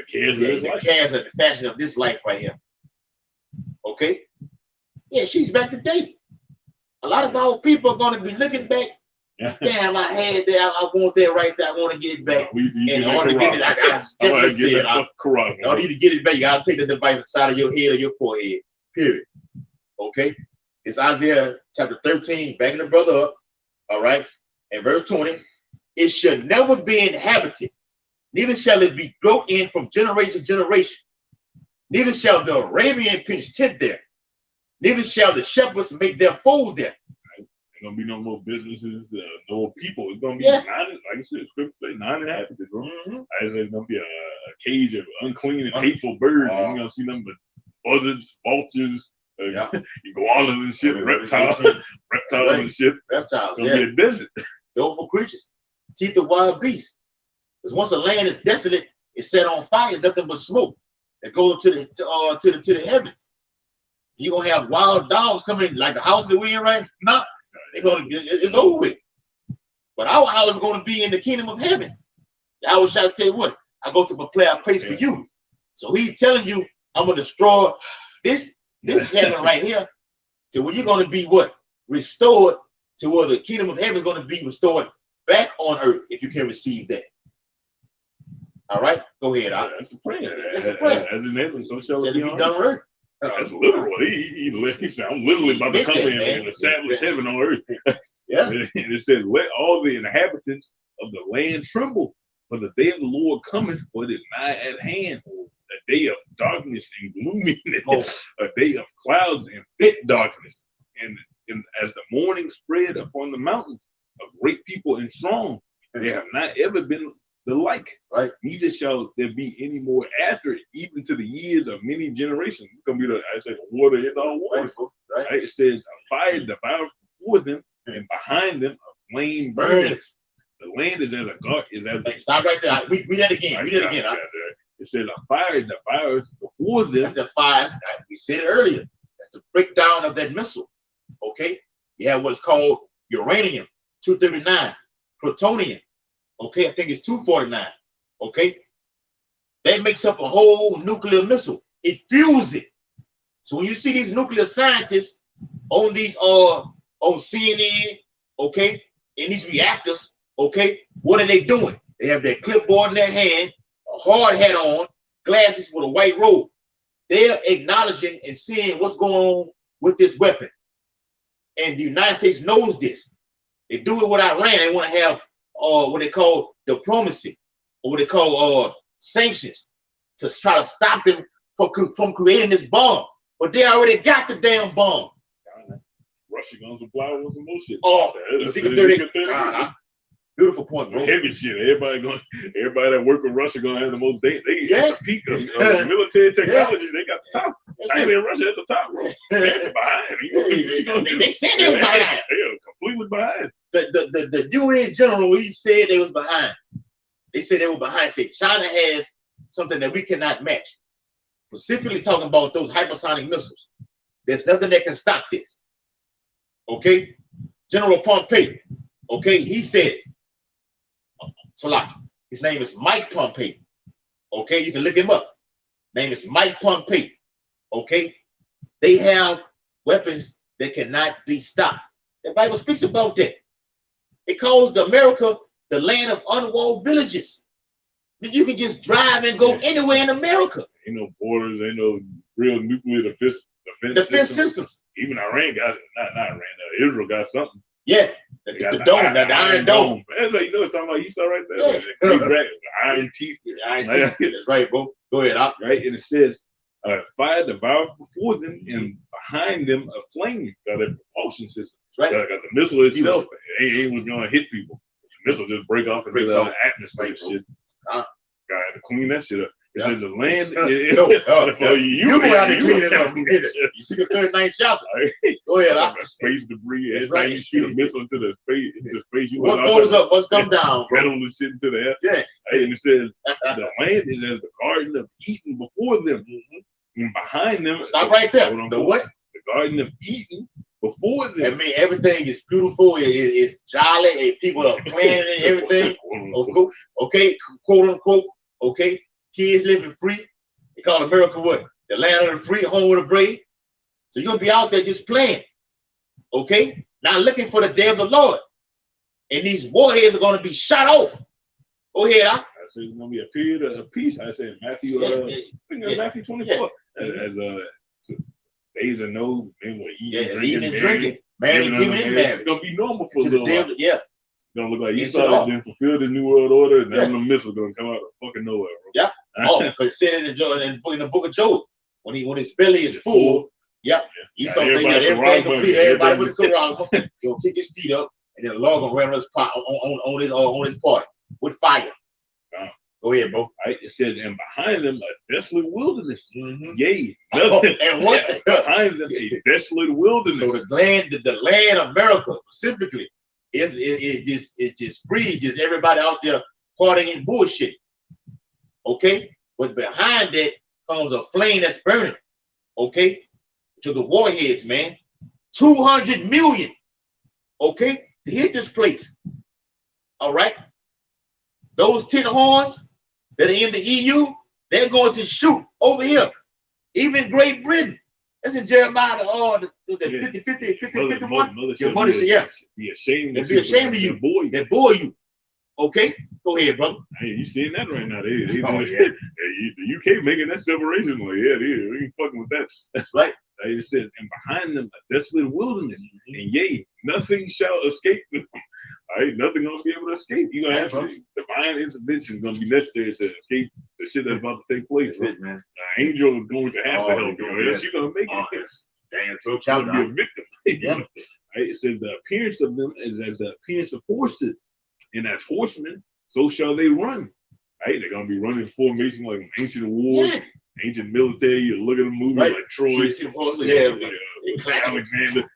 cares of the fashion of this life right here. Okay? Yeah, she's back to date. A lot of our people are going to be looking back. Damn, I had that. I want that right there. I want to get it back. In order to get it, I need to get it back. You got to take the device inside of your head or your forehead. Period. Okay? It's Isaiah chapter 13, backing the brother up. All right? And verse 20. It shall never be inhabited, neither shall it be built in from generation to generation. Neither shall the Arabian pitch tent there, neither shall the shepherds make their fold there. There's gonna be no more businesses, no more people. It's gonna be like I said, scripture say 9.5, bro. I say it's gonna be a cage of unclean and hateful birds. You're gonna see them, but buzzards, vultures, iguanas and shit, reptiles and shit. Reptiles, it's gonna be a desert. Awful creatures, teeth of wild beasts. Because once a land is desolate, it's set on fire. It's nothing but smoke that goes up to the heavens. You're gonna have wild dogs coming in, like the house that we're in right now. It's over with. But our house is going to be in the kingdom of heaven. Yahweh shall say what? I go to prepare a place for you. So he's telling you, I'm gonna destroy this heaven right here to where you're gonna be what? Restored to where the kingdom of heaven is going to be restored back on earth, if you can receive that. All right, go ahead. That's the prayer. As in heaven, so shall it be done on earth. That's literal. He said, I'm literally about to come in and establish heaven on earth. Yeah. And it says, let all the inhabitants of the land tremble, for the day of the Lord cometh, for it is nigh at hand. A day of darkness and gloominess, a day of clouds and thick darkness. And as the morning spread upon the mountains, a great people and strong, there have not ever been the like. Right. Neither shall there be any more after it, even to the years of many generations. It's gonna be the water in all water. Right. It says a fire devoured before them, and behind them a flame burneth. The land is as a garden. Stop right there. We did it again. We did it again. It says a fire devours before them. That's the fire. We said it earlier. That's the breakdown of that missile. Okay. You have what's called uranium, 239, plutonium. Okay, I think it's 249. Okay, that makes up a whole nuclear missile. It fuels it. So when you see these nuclear scientists on these on CNN, okay, in these reactors, okay, what are they doing? They have their clipboard in their hand, a hard hat on, glasses with a white robe. They're acknowledging and seeing what's going on with this weapon. And the United States knows this. They do it with Iran. They want to have what they call diplomacy, or what they call sanctions, to try to stop them from creating this bomb. But they already got the damn bomb. Russia gonna supply with some more shit. Oh, beautiful point, bro. Heavy shit. Everybody that work with Russia gonna have the most. They at the peak of military technology. They got the top. China and Russia at the top, bro. They're behind. They said they were behind. They are completely behind. The UN general, he said they was behind. They said they were behind. Say China has something that we cannot match. Specifically talking about those hypersonic missiles. There's nothing that can stop this. Okay, General Pompeo. Okay, he said, Salaki. His name is Mike Pompeo. Okay, you can look him up. Name is Mike Pompeo. Okay, they have weapons that cannot be stopped. The Bible speaks about that. It calls America the land of unwalled villages. You can just drive and go anywhere in America. Ain't no borders, ain't no real nuclear defense systems. Even Iran got it. Not Iran. Israel got something. Yeah, the dome, the Iron Dome. That's like, you know what I'm talking about. You saw right there. Yeah. The iron teeth. That's right, bro. Go ahead. Right, and it says, fire devoured before them, and behind them a flame. Got a propulsion system. Right. Got the missile itself. It was gonna hit people. The missile just break off into the atmosphere and shit. Gotta have to clean that shit up. It says the land. You go out and clean it up. You see the 39th chapter. Go ahead. Space debris. Every time you shoot a missile into the space, you what goes up must come down. Metal and shit into the air. Yeah. And it says the land is as the garden of Eden before them, and behind them. Stop right there. The what? The garden of Eden before them. I mean, everything is beautiful. It's jolly. And people are playing and everything. Okay, quote unquote. Okay. Kids living free. They call America what? The land of the free, home of the brave. So you'll be out there just playing. Okay? Now looking for the day of the Lord. And these warheads are going to be shot off. Go ahead. I said it's going to be a period of peace. I said Matthew, Matthew 24. As days of no, men were eating and drinking. Marrying and giving in marriage. It's going to be normal for a little while. Yeah. Gonna look like you saw it, then fulfill the new world order, and then the missile gonna come out of fucking nowhere, bro. Yeah. Because it said in the book of Job, when his belly is full, he's something everything complete, everybody with the Quran, he'll kick his feet up, and then the Lord gonna run on his party with fire. Go ahead, bro. Right. It says, and behind them a desolate wilderness. Yea. And what? Behind them a desolate wilderness. So the land of America specifically. It's just free, just everybody out there partying and bullshit. Okay? But behind that comes a flame that's burning. Okay? To the warheads, man. 200 million. Okay? To hit this place. All right? Those tin horns that are in the EU, they're going to shoot over here. Even Great Britain. That's in Jeremiah, the 51. Your money, Be ashamed of you. They bore you. Okay, go ahead, brother. Hey, you seeing that right now? Oh, yeah. The UK making that separation. Like, yeah, we ain't fucking with that. That's right. It says, and behind them a desolate wilderness, and yea, nothing shall escape them. All right, nothing gonna be able to escape. You're gonna have to, divine intervention is gonna be necessary to escape the shit that's about to take place. That's it, man. An angel is going to have to help you, and she's gonna make it. Damn, so She's gonna be a victim. Yeah. Right? It says the appearance of them is as the appearance of horses, and as horsemen, so shall they run. Right? They're gonna be running formation like ancient wars, ancient military. You look at a movie like Troy, Alexander.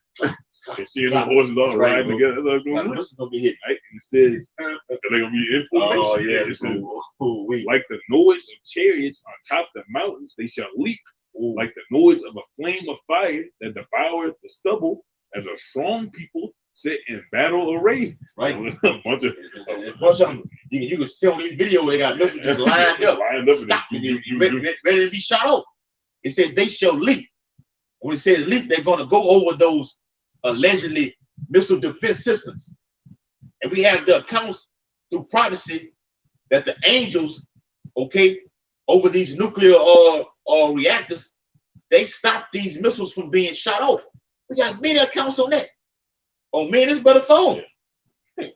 And seeing the horses all riding together. That's gonna be hit. Right? And it says they're gonna be in formation. Oh, yeah. It says, like the noise of chariots on top of the mountains, they shall leap. Like the noise of a flame of fire that devours the stubble, as a strong people sit in battle array. Right. a bunch of them. You can see on these videos, they got missiles just lined up. Stop. Ready to be shot off. It says they shall leap. When it says leap, they're going to go over those allegedly missile defense systems. And we have the accounts through prophecy that the angels, over these nuclear reactors, they stop these missiles from being shot off. We got many accounts on that. On me and this brother phone. They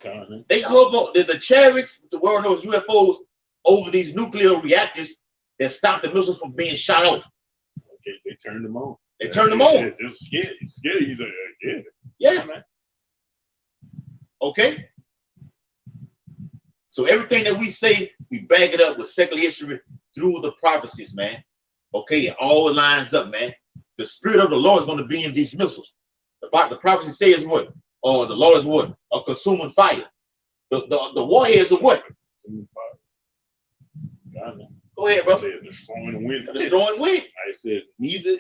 hover the chariots, the world knows UFOs, over these nuclear reactors that stop the missiles from being shot off. Okay, they turned them on. They turned them on. Just scared. He's like, yeah. Man. Okay. So everything that we say, we back it up with secular history through the prophecies, man. Okay, it all lines up, man. The spirit of the Lord is going to be in these missiles. The prophecy says what? Or the Lord is what? A consuming fire. The warheads are what? Go ahead, bro. Destroying wind. Destroying wind. I said neither.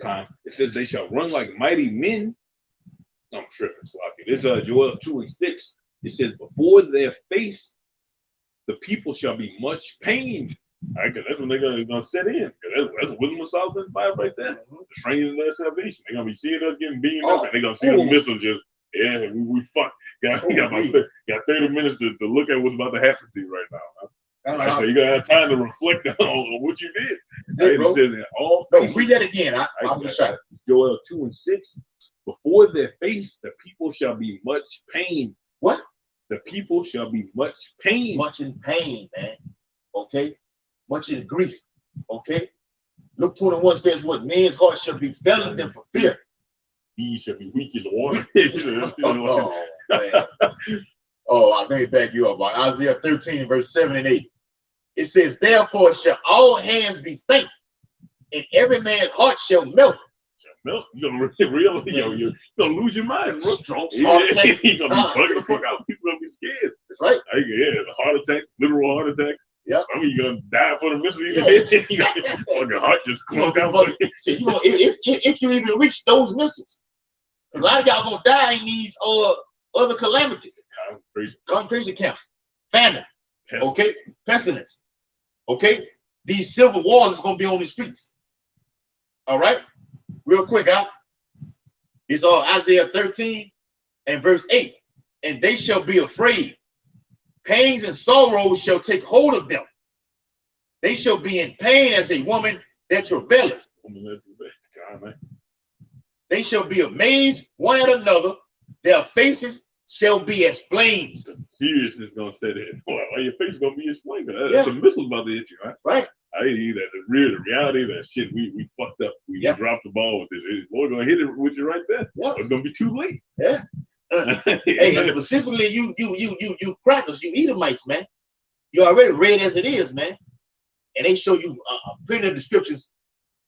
It says they shall run like mighty men. I'm tripping, Sloppy. This is Joel 2:6. It says before their face, the people shall be much pained. Right, because that's when they're gonna set in. That's wisdom of Solomon 5 right there. The training of their salvation. They're gonna be seeing us getting beaten up, and they're gonna see the missile just we fucked. Got 30 minutes to look at what's about to happen to you right now. Right, so you gotta have time to reflect on what you did. It says all read that again. I'm just trying. Joel 2:6. Before their face, the people shall be much pain. What? The people shall be much pain. Much in pain, man. Okay. Much in grief. Okay. Luke 21 says what? Man's heart shall be failing them for fear. He shall be weak in the water. I may back you up. Isaiah 13, verse 7 and 8. It says, therefore shall all hands be faint, and every man's heart shall melt. You're gonna you're gonna lose your mind, bro. Strokes, heart attack. He's gonna be bugging the fuck out. People gonna be scared. That's right. Heart attack, literal heart attack. Yeah. I mean, you're gonna die for the missile. Fucking heart just clunk out. If you even reach those missiles, a lot of y'all gonna die in these other calamities. Concentration camps, famine. Okay, pestilence. Okay, these civil wars is gonna be on the streets. All right, real quick out. It's Isaiah 13 and verse 8. And they shall be afraid. Pains and sorrows shall take hold of them. They shall be in pain as a woman that travaileth. They shall be amazed one at another. Their faces shall be as flames. Seriousness gonna set in. Well, your face gonna be as flames. That's a missile about to hit you, right? Right. I hear that the reality that shit we fucked up. We dropped the ball with this. Boy, gonna hit it with you right there. Yep. It's gonna be too late. Yeah. Hey, specifically you crackers, you Edomites, man. You already red as it is, man. And they show you plenty of descriptions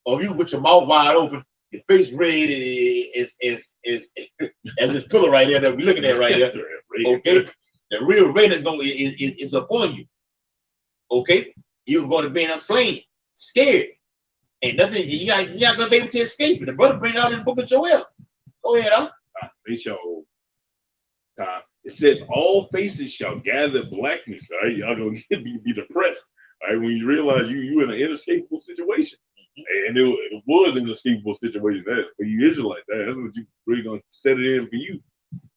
of you with your mouth wide open, your face red is as this pillar right there that we're looking at right there. Okay, the real red is upon you. Okay, you're going to be inflamed, scared, and nothing. You're not going to be able to escape it. The brother bring it out in the book of Joel. Go ahead, huh? They show. It says all faces shall gather blackness. All right, y'all gonna be depressed. All right, when you realize you in an inescapable situation, and it was an inescapable situation. That for you Israelites, that's what you really gonna set it in for you.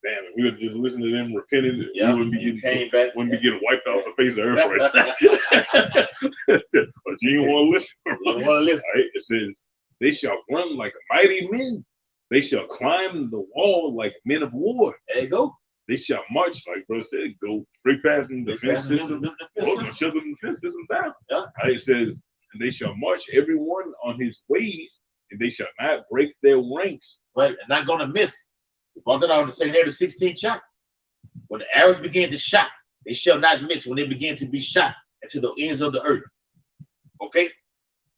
damn, if we would just listen to them repenting, Yeah, we wouldn't be getting wiped off the face of earth right now. But you didn't want to listen. You don't want to listen. Right? It says, they shall run like mighty men. They shall climb the wall like men of war. There you go. They shall march, like bro said, go straight past the defense system. Shut the defense system down. Yeah. Right? It says, and they shall march everyone on his ways, and they shall not break their ranks. Right, and not going to miss. We brought that out in the second half of the 16th chapter. When the arrows begin to shot, they shall not miss when they begin to be shot into the ends of the earth. Okay?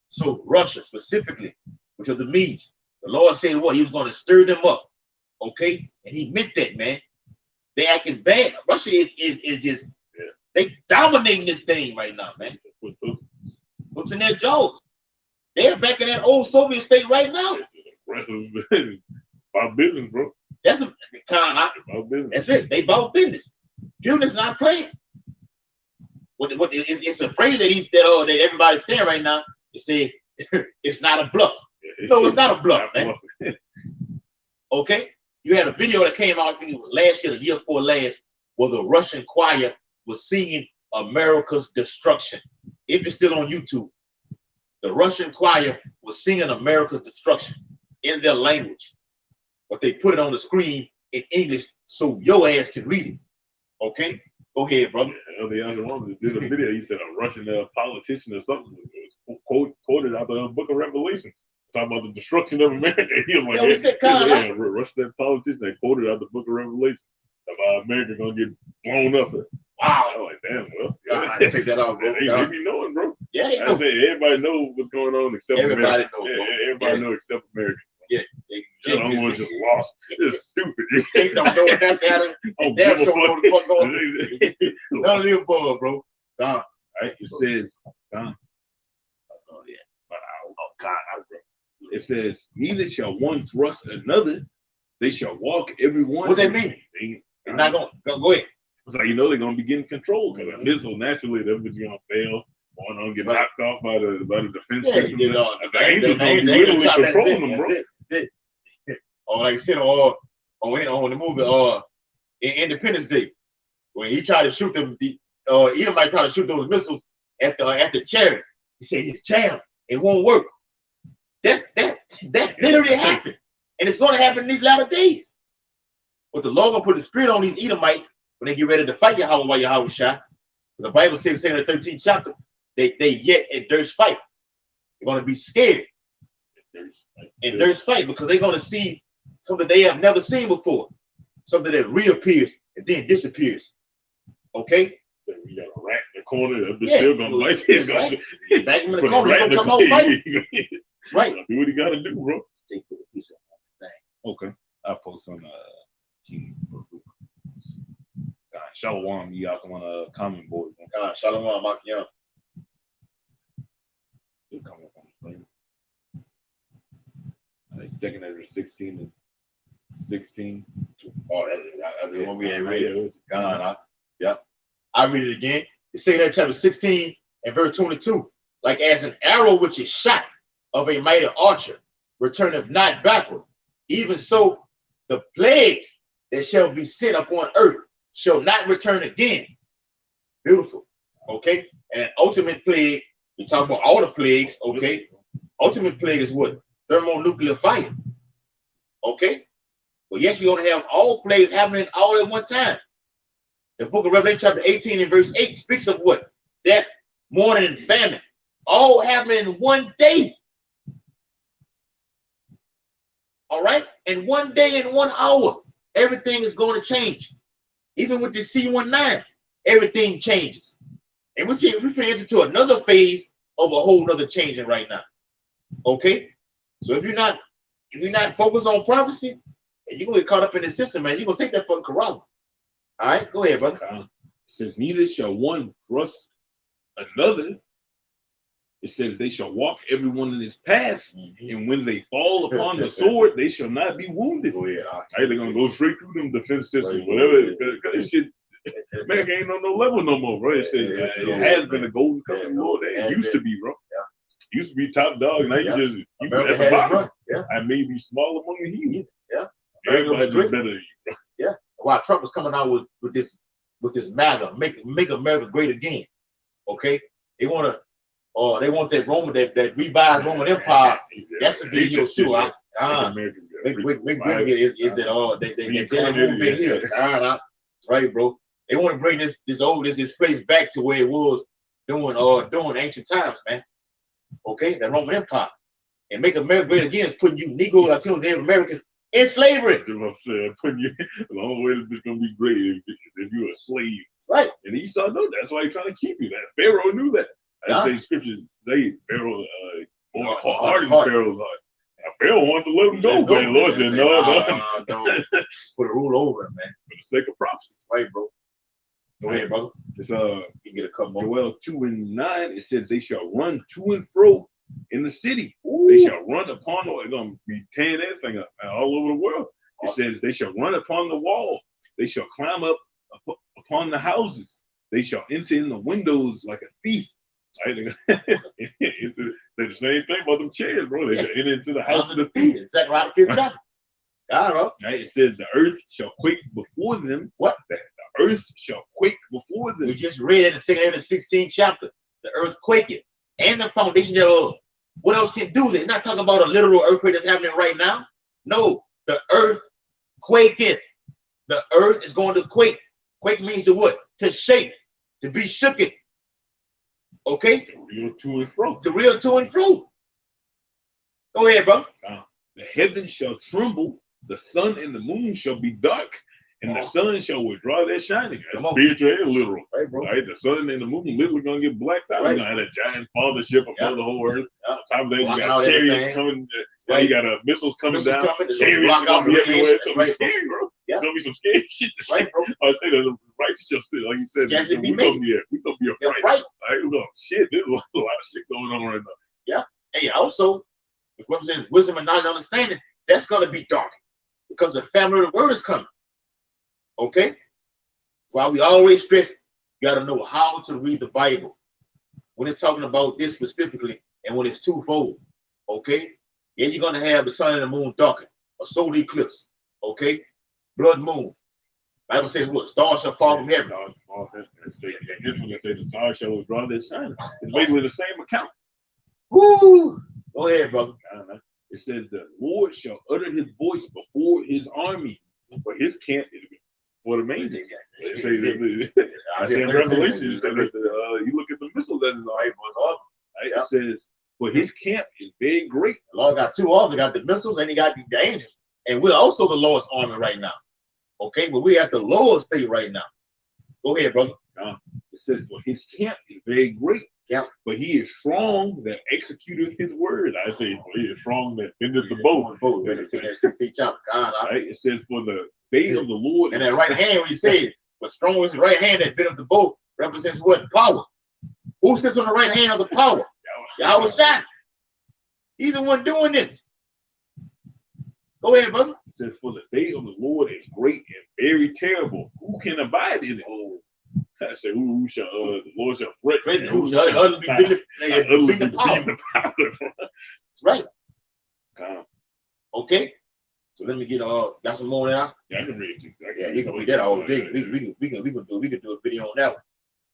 So Russia specifically, which are the Medes, the Lord said what? He was going to stir them up. Okay? And he meant that, man. They acting bad. Russia is just, they dominating this thing right now, man. What's in their jaws? They're back in that old Soviet state right now. Aggressive about business, bro. That's a kind of business. That's it. They about business. Putin is not playing. It's a phrase that everybody's saying right now. It said it's not a bluff. No, it's not a bluff, man. Okay, you had a video that came out. I think it was last year, the year before last, where the Russian choir was singing America's destruction. If it's still on YouTube, the Russian choir was singing America's destruction in their language, but they put it on the screen in English so your ass can read it. Okay, go ahead, brother. The other one did a video. He said a Russian politician or something was quoted out the Book of Revelation, talking about the destruction of America. He was like, Russian politician. They quoted out the Book of Revelation about America gonna get blown up. Wow, I'm like, damn, well, I take that out, bro. They be knowing, bro. Yeah, everybody knows what's going on except everybody America. Knows, everybody knows except America. Yeah, the other one's just lost. It's stupid. They don't know what that's happening. They're sure know what the fuck going on. None of the above, bro. Gone. Right? It says, gone. Oh, yeah. God, it says, neither shall one thrust another. They shall walk every one. What they mean? They're not going to go ahead. It's like, they're going to be getting control because the missile naturally, they're just going to fail. Going on, get knocked off by the defense system. You know, the angels going to be literally controlling them, bro. Or like I said, on the movie, in Independence Day, when he tried to shoot them, Edom might try to shoot those missiles at the chariot. He said it's jammed, it won't work. That literally happened, and it's going to happen in these latter days. But the Lord will put the spirit on these Edomites when they get ready to fight Yahweh while Yahweh shot. The Bible says in the 13th chapter, they yet at Dirt's fight. They're going to be scared in Dirt's fight because they're going to see something they have never seen before, something that reappears and then disappears. Okay? So we got a rat in the corner. They're still going to bite him. Right. Back in the corner. He's going to come out fighting. Right. Do what he got to do, bro. Okay. I'll post on King. God, Shalom, you out on comment board. Shalom, Makiyan. Come up on the screen. Second Ezra 16 and 16. Oh, that's the one we ain't read. God, Yep. I read it again. It's saying that chapter 16 and verse 22. Like as an arrow which is shot of a mighty archer, returneth not backward. Even so, the plagues that shall be sent upon earth shall not return again. Beautiful. Okay. And ultimate plague, we talk about all the plagues. Okay. Ultimate plague is what? Thermonuclear fire. Okay. But yes, you're going to have all plagues happening all at one time. The book of Revelation, chapter 18 and verse 8 speaks of what? Death, mourning, and famine. All happening in one day. All right? In one day and 1 hour, everything is going to change. Even with the C-19, everything changes. And we're finna enter another phase of a whole nother changing right now. Okay? So if you're not focused on prophecy, and you're gonna get caught up in the system, man, you're gonna take that fucking corral. All right, go ahead, brother. It says, neither shall one thrust another. It says they shall walk everyone in his path, and when they fall upon the sword, they shall not be wounded. Oh yeah, they're gonna go straight through them defense systems, whatever. This shit, America ain't on no level no more, bro. It says it has been a golden country, Lord. It used to be, bro. Yeah. Used to be top dog. Now you at the bottom. Yeah. I may be small among the heathen. Yeah. Everybody's better than you, bro. Yeah. while Trump was coming out with this MAGA, make America great again. Okay, they want that Roman that revived Roman Empire. That's a video too. Is that all they won't be here? Right, bro. They want to bring this place back to where it was during ancient times, man. Okay, that Roman Empire, and make America great again is putting you Negroes, Latinos, Native Americans in slavery. You know what I'm saying? Putting you the only way it's gonna be great if you're a slave. Right. And Esau know that's why he's trying to keep you. That Pharaoh knew that. I say scriptures say Pharaoh hardened Pharaoh's heart. Pharaoh wanted to let him go, but the Lord said, no. Put a rule over him, man. For the sake of prophecy. Right, bro. Go ahead, brother. It's you get a couple more. Joel 2:9. It says they shall run to and fro in the city. Ooh. They shall run upon the wall. It's gonna be tearing everything up all over the world. It says they shall run upon the wall. They shall climb up upon the houses. They shall enter in the windows like a thief. Right? It's the same thing about them chairs, bro. They shall enter into the house of the thief. It's that right? Right. It says the earth shall quake before them. What? The earth shall quake before them. We just read it in the 16th chapter. The earth quaking and the foundation thereof. What else can do that? It's not talking about a literal earthquake that's happening right now. No, the earth quaketh. The earth is going to quake. Quake means to what? To shake, to be shooken. Okay? The real to and fro. The real to and fro. Go ahead, bro. The heavens shall tremble, the sun and the moon shall be dark, and the sun shall withdraw their shining. That's spiritual and literal. Right, bro. Right? The sun and the moon literally gonna get blacked out. Right. You know, had a giant fathership above the whole earth. On top of that, you Blocking got out chariots everything. coming. Right. You got missiles coming down. Chariots Gonna be everywhere. It's gonna be right, scary, bro. Yeah. It's gonna be some scary shit. Right, bro. I say that the righteous shall still, like you said, we gonna be afraid. Right. Right? We're gonna shit. There's a lot of shit going on right now. Yeah. And also, if represents wisdom and knowledge and understanding, that's gonna be dark because the family of the word is coming. Okay? While we always stress, you gotta know how to read the Bible when it's talking about this specifically and when it's twofold. Okay? Then you're gonna have the sun and the moon darken, a solar eclipse. Okay? Blood moon. Bible says what? Stars shall fall from heaven. This one say the stars shall withdraw their shine. It's basically the same account. Woo! Go ahead, brother. It says the Lord shall utter his voice before his army, for his camp is for the main thing. It says in Revelation, you look at the missiles that is all right. It says, for his camp is very great. The Lord got two armies, got the missiles and he got the angels. And we're also the Lord's army right now. Okay, but we're at the Lord's state right now. Go ahead, brother. It says, for his camp is very great. Yeah. But he is strong that executeth his word. I say, for he is strong that bendeth the bow. In the 16th chapter. Right? It says, for the day of the Lord. And that right hand, when you say, but strong is the right hand that bendeth the bow, represents what? Power. Who sits on the right hand of the power? Yahweh Shai. He's the one doing this. Go ahead, brother. It says, for the day of the Lord is great and very terrible. Who can abide in it? I say, who shall the Lord shall threaten? Who shall utterly be the power? That's right. Okay. So let me get got some more now. Yeah, I can read it. Yeah, you can read that all day. We can do a video on that one.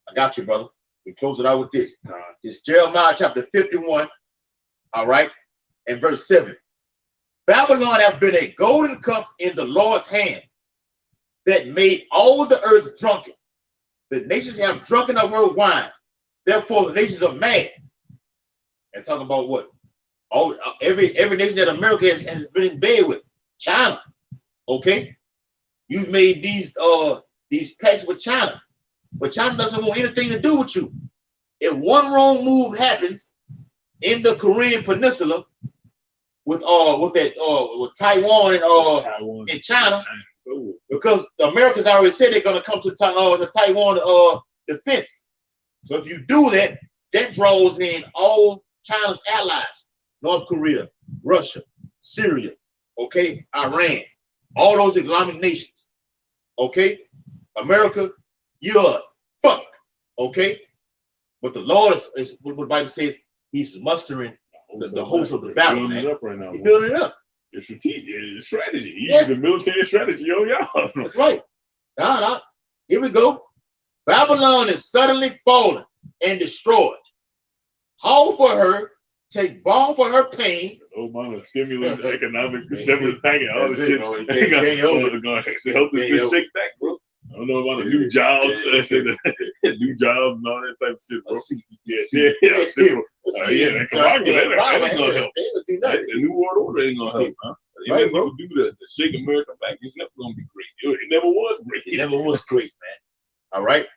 I got you, brother. We close it out with this. It's Jeremiah chapter 51. All right, and verse 7. Babylon have been a golden cup in the Lord's hand that made all the earth drunken. The nations have drunken of her wine. Therefore, the nations are mad. And talking about what? Every nation that America has been in bed with. China. Okay? You've made these pacts with China. But China doesn't want anything to do with you. If one wrong move happens in the Korean Peninsula with Taiwan and China, because the Americans already said they're going to come to the Taiwan defense. So if you do that, that draws in all China's allies: North Korea, Russia, Syria, okay, Iran, all those Islamic nations. Okay, America, you're fucked. Okay, but the Lord is what the Bible says. He's mustering the host of the battle. Building it up right now. He's building it up. It's strategy. He's the military strategy on y'all. That's right. Now, here we go. Babylon is suddenly fallen and destroyed. Haul for her, take balm for her pain. No amount of stimulus, economic, severance package, all this That's shit. it, They got can't help to help this bitch shake back, bro. I don't know about the new jobs, new jobs and all that type of shit, bro. That Corona, ain't gonna help. The New World Order ain't gonna help, huh? Even if you do that to shake America back, it's never gonna be great. It never was great. It never was great, man. All right.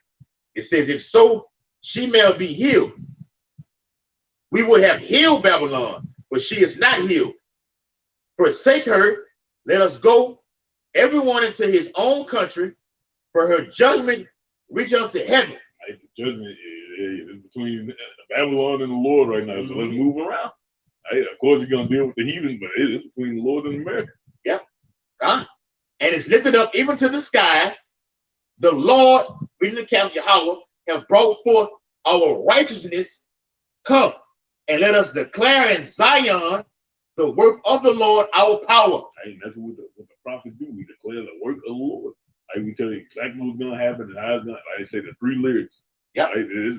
It says, if so, she may be healed. We would have healed Babylon, but she is not healed. Forsake her, let us go, everyone into his own country, for her judgment reach unto heaven. The judgment is between Babylon and the Lord right now, so let's move around. Of course, you're going to deal with the heathen, but it's between the Lord and America. Yeah. And it's lifted up even to the skies. The Lord, reading the count Yahweh, have brought forth our righteousness. Come and let us declare in Zion the work of the Lord, our power. That's what the prophets do. We declare the work of the Lord. We tell you exactly what's going to happen and how it's going to. I say the 3 lyrics. Yeah,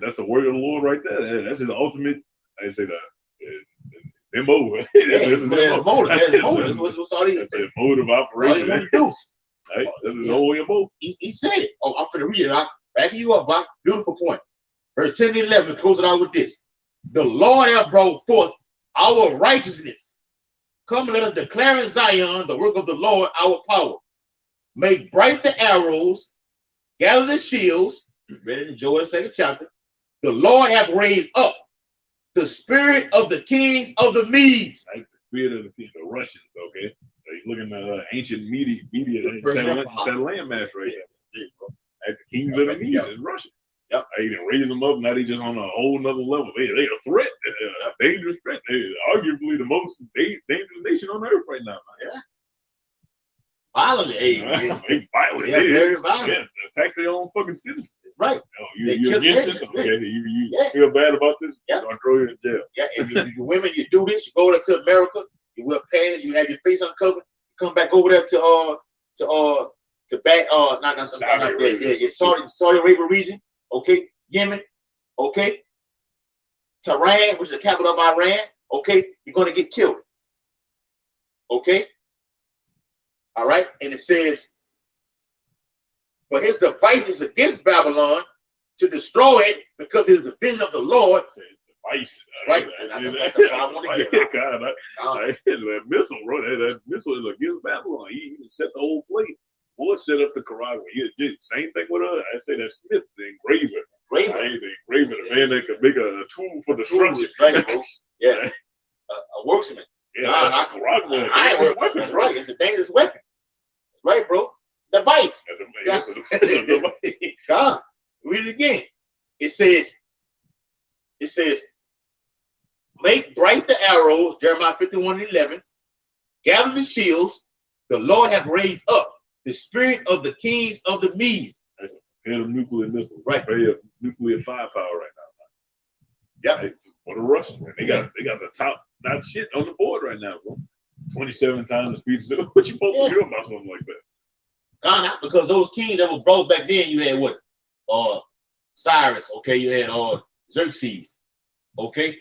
that's the word of the Lord right there. That's his ultimate. I say the MO. That's what's all these. The mode of operation. That's his whole MO. He said it. Oh, I'm going to read it. I'm backing you up, Bob. Beautiful point. Verse 10 and 11. Close it out with this. The Lord hath brought forth our righteousness. Come, let us declare in Zion the work of the Lord, our power. Make bright the arrows, gather the shields. Read it in Joel 2nd chapter. The Lord hath raised up the spirit of the kings of the Medes. Like the spirit of the Russians, okay? You're looking at ancient media that landmass right there. Like the kings of the Medes is Russia. Yep. They didn't raise them up. Now they just on a whole nother level. They a threat, a dangerous threat. They're arguably the most dangerous nation on earth right now, man. Yeah. Violent, violent. Yeah, very violent. Yeah, attack their own fucking citizens. Right. You're against this? Okay, you feel bad about this? Yeah. I'll throw you in jail. Yeah, and you women, you do this, you go over to America, you wear pants, you have your face uncovered, you come back over there to Saudi Arabia region, okay, Yemen, okay, Tehran, which is the capital of Iran, okay, you're gonna get killed. Okay? All right, and it says, for his devices against Babylon to destroy it, because it is the vision of the Lord. Device, right? That's what I want to get. That missile, bro. That missile is against Babylon. He set the whole plate. Boy, set up the Quran. Same thing with us. I say that Smith, the engraver. The engraver, the man that could make a tool for destruction. Right, bro. Yes. A worksman. Yeah, I work weapons. Right. It's a dangerous weapon. Right, bro. Device. God. Read it again. It says, make bright the arrows, Jeremiah 51:11, gather the shields, the Lord hath raised up the spirit of the kings of the Medes. And of nuclear missiles. Right. They have nuclear firepower right now. Yep. For the Russians, man. They got the top shit on the board right now, bro. 27 times the speed still. What you supposed to do about something like that? God, because those kings that were brought back then, you had what? Cyrus, okay, you had Xerxes, okay.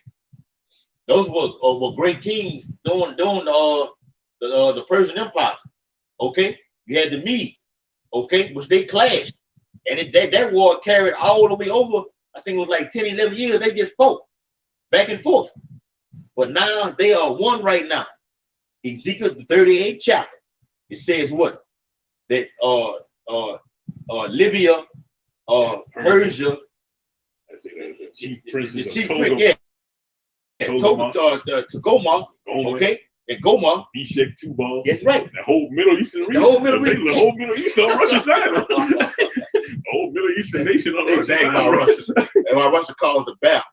Those were great kings during the Persian Empire, okay. You had the Medes, okay, which they clashed, and that war carried all the way over. I think it was like 10, 11 years. They just fought back and forth, but now they are one right now. Ezekiel the 38th chapter. It says what? That Libya, Persia, the chief prince, Tagoma, okay, and Goma, Eshek Tubal. That's right. The whole Middle Eastern region. The whole Middle East on Russia's side. The whole Middle Eastern nation on Russia's side. And why Russia calls the bear.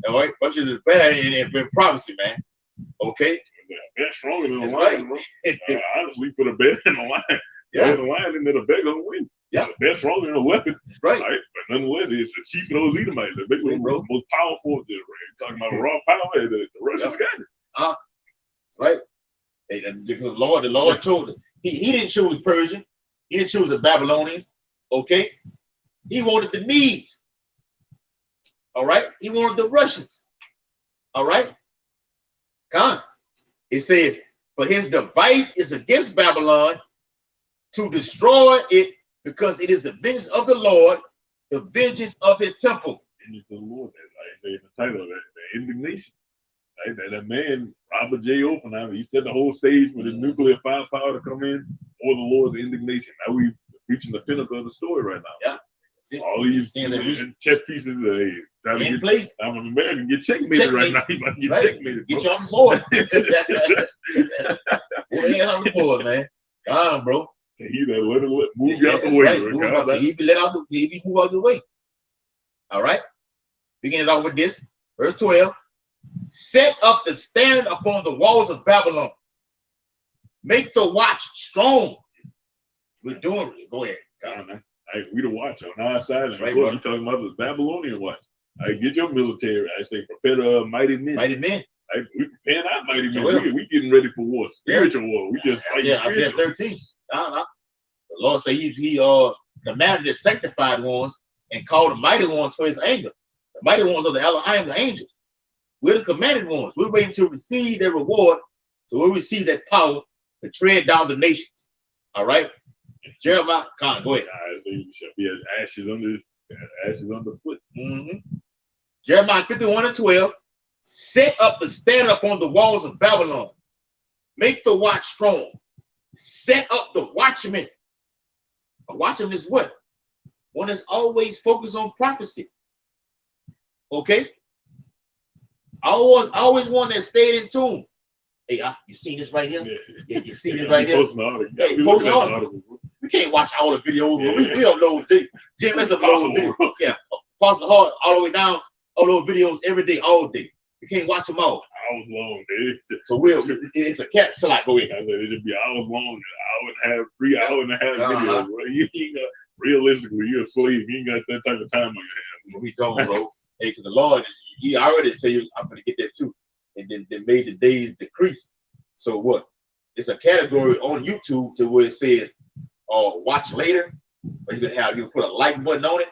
All right, Russia is bad and been promising, man. Okay. They're stronger than the lion, bro. Honestly, put a bet in the line. Yeah, the lion and then the bear gonna win. Yeah, they're stronger than a weapon, right? But nonetheless, it's the chief of those Edomites. The big one, the most powerful. Talking about raw power, the Russians got it. Right? And because the Lord told him, he didn't choose Persia, he didn't choose the Babylonians, Okay, he wanted the Medes. All right, he wanted the Russians. All right, come. It says, "For his device is against Babylon to destroy it, because it is the vengeance of the Lord, the vengeance of his temple." Vengeance of the Lord. Like the title of that, the indignation. Right? That man, Robert J. Oppenheimer, he set the whole stage for the nuclear firepower to come in, or the Lord's indignation. Now we reaching the pinnacle of the story right now. Yeah. All these chess pieces, trying to get I'm an American, get checkmated right now. He's about to get checkmated. Get you on the board. On the board, man. Come on, bro. He let move you out the way. Right. He be move out the way. All right. Beginning off with this, verse 12. Set up the standard upon the walls of Babylon. Make the watch strong. We're doing it. Go ahead. We the watch on our side. That's right, you're talking about the Babylonian watch. Get your military. I say prepare mighty men. Mighty men. We preparing our mighty men. We getting ready for war, spiritual war. We just fighting. Yeah, Isaiah 13. The Lord said he commanded the sanctified ones and called the mighty ones for his anger. The mighty ones are the Elohim, the angels. We're the commanded ones. We're waiting to receive their reward. So we'll receive that power to tread down the nations. All right. Jeremiah, go ahead. So you shall be as ashes underfoot. Jeremiah 51:12. Set up the standard upon the walls of Babylon. Make the watch strong. Set up the watchman. A watchman is what? One that's always focused on prophecy. Okay? I always one that stayed in tune. Hey, you seen this right here? Yeah, you seen this right here? Posting articles. We can't watch all the videos. Yeah. We upload GMS upload videos. Yeah, Pastor Hart all the way down, upload videos every day, all day. We can't watch them all. Hours long, dude. So it's a cat slot. Go ahead. It should be hours long, hour and a half, 3 hour and a half videos. Bro. You ain't got, realistically, you're a slave. You ain't got that type of time on your hands. We don't, bro. Hey, because the Lord, he already said, I'm going to get that too. And then they made the days decrease. So what? It's a category on YouTube to where it says, watch later. Or you can put a like button on it.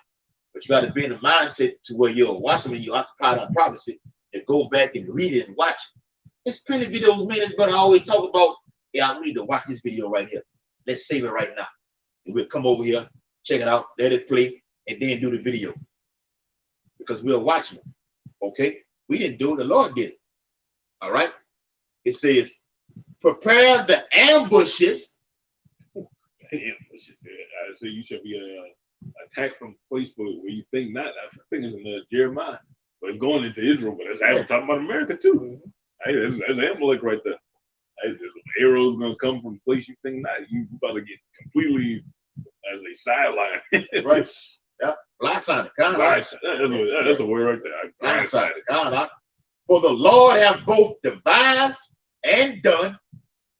But you got to be in the mindset to where you're watching when you occupy that prophecy and go back and read it and watch it. There's plenty of videos, man, that's going to always talk about, I need to watch this video right here. Let's save it right now. And we'll come over here, check it out, let it play, and then do the video. Because we're watching, okay? We didn't do it, the Lord did it. All right? It says, prepare the ambushes. Ambushes. So you should be attacked from a place where you think not. I think it's in Jeremiah. But it's going into Israel, but it's talking about America too. Hey, there's Amalek right there. Hey, there's arrows gonna come from a place you think not. You about to get completely as a sideline. Right. Yeah. Blindsided. That's a word right there. Blindsided. For the Lord hath both devised and done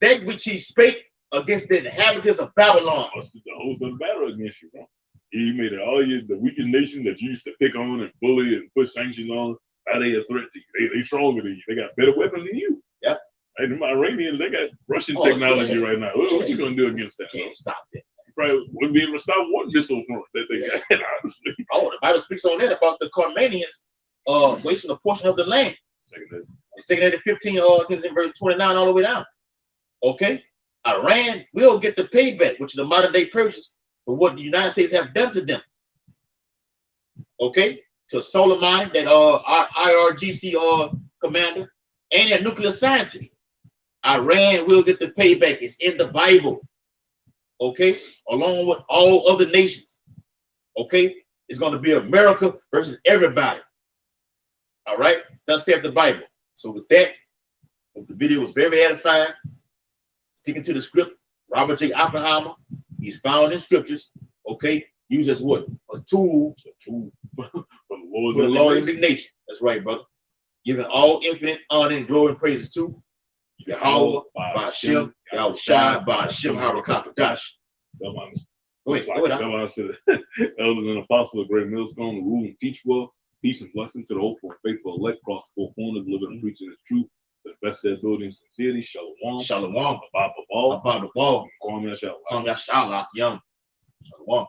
that which he spake against the inhabitants of Babylon. The host of the battle against you, bro. You made it all the weakened nation that you used to pick on and bully and put sanctions on. Now they a threat to you. They stronger than you. They got better weapons than you. Yep. Hey, them Iranians, they got Russian technology right now. What you gonna do against that? Can't stop that. You probably wouldn't be able to stop one missile front that they got. Honestly. The Bible speaks on that about the Carmanians wasting a portion of the land. Second Edit 15, things in verse 29 all the way down. Okay, Iran will get the payback, which is the modern day Persians, for what the United States have done to them. Okay, to Soleimani, that our IRGC commander, and their nuclear scientist. Iran will get the payback. It's in the Bible. Okay, along with all other nations. Okay, it's going to be America versus everybody. All right, thus saith the Bible. So with that, the video was very edifying. Sticking to the script, Robert J. Oppenheimer, he's found in scriptures, okay, used as what? A tool for the Lord's indignation. That's right, brother. Giving all infinite honor and glory and praises to Yahweh, Ba'ashem, Yahushua, Ba'ashem, Harakakadash. Go ahead. Elders and apostles of great millstone, rule and teach well. Peace and blessings to the hopeful and faithful elect across four corners, living and preaching the truth. The best of their building sincerity. Shalom. Shalom. Abba the ball. Kwame Shalom. Shalom. Shalom.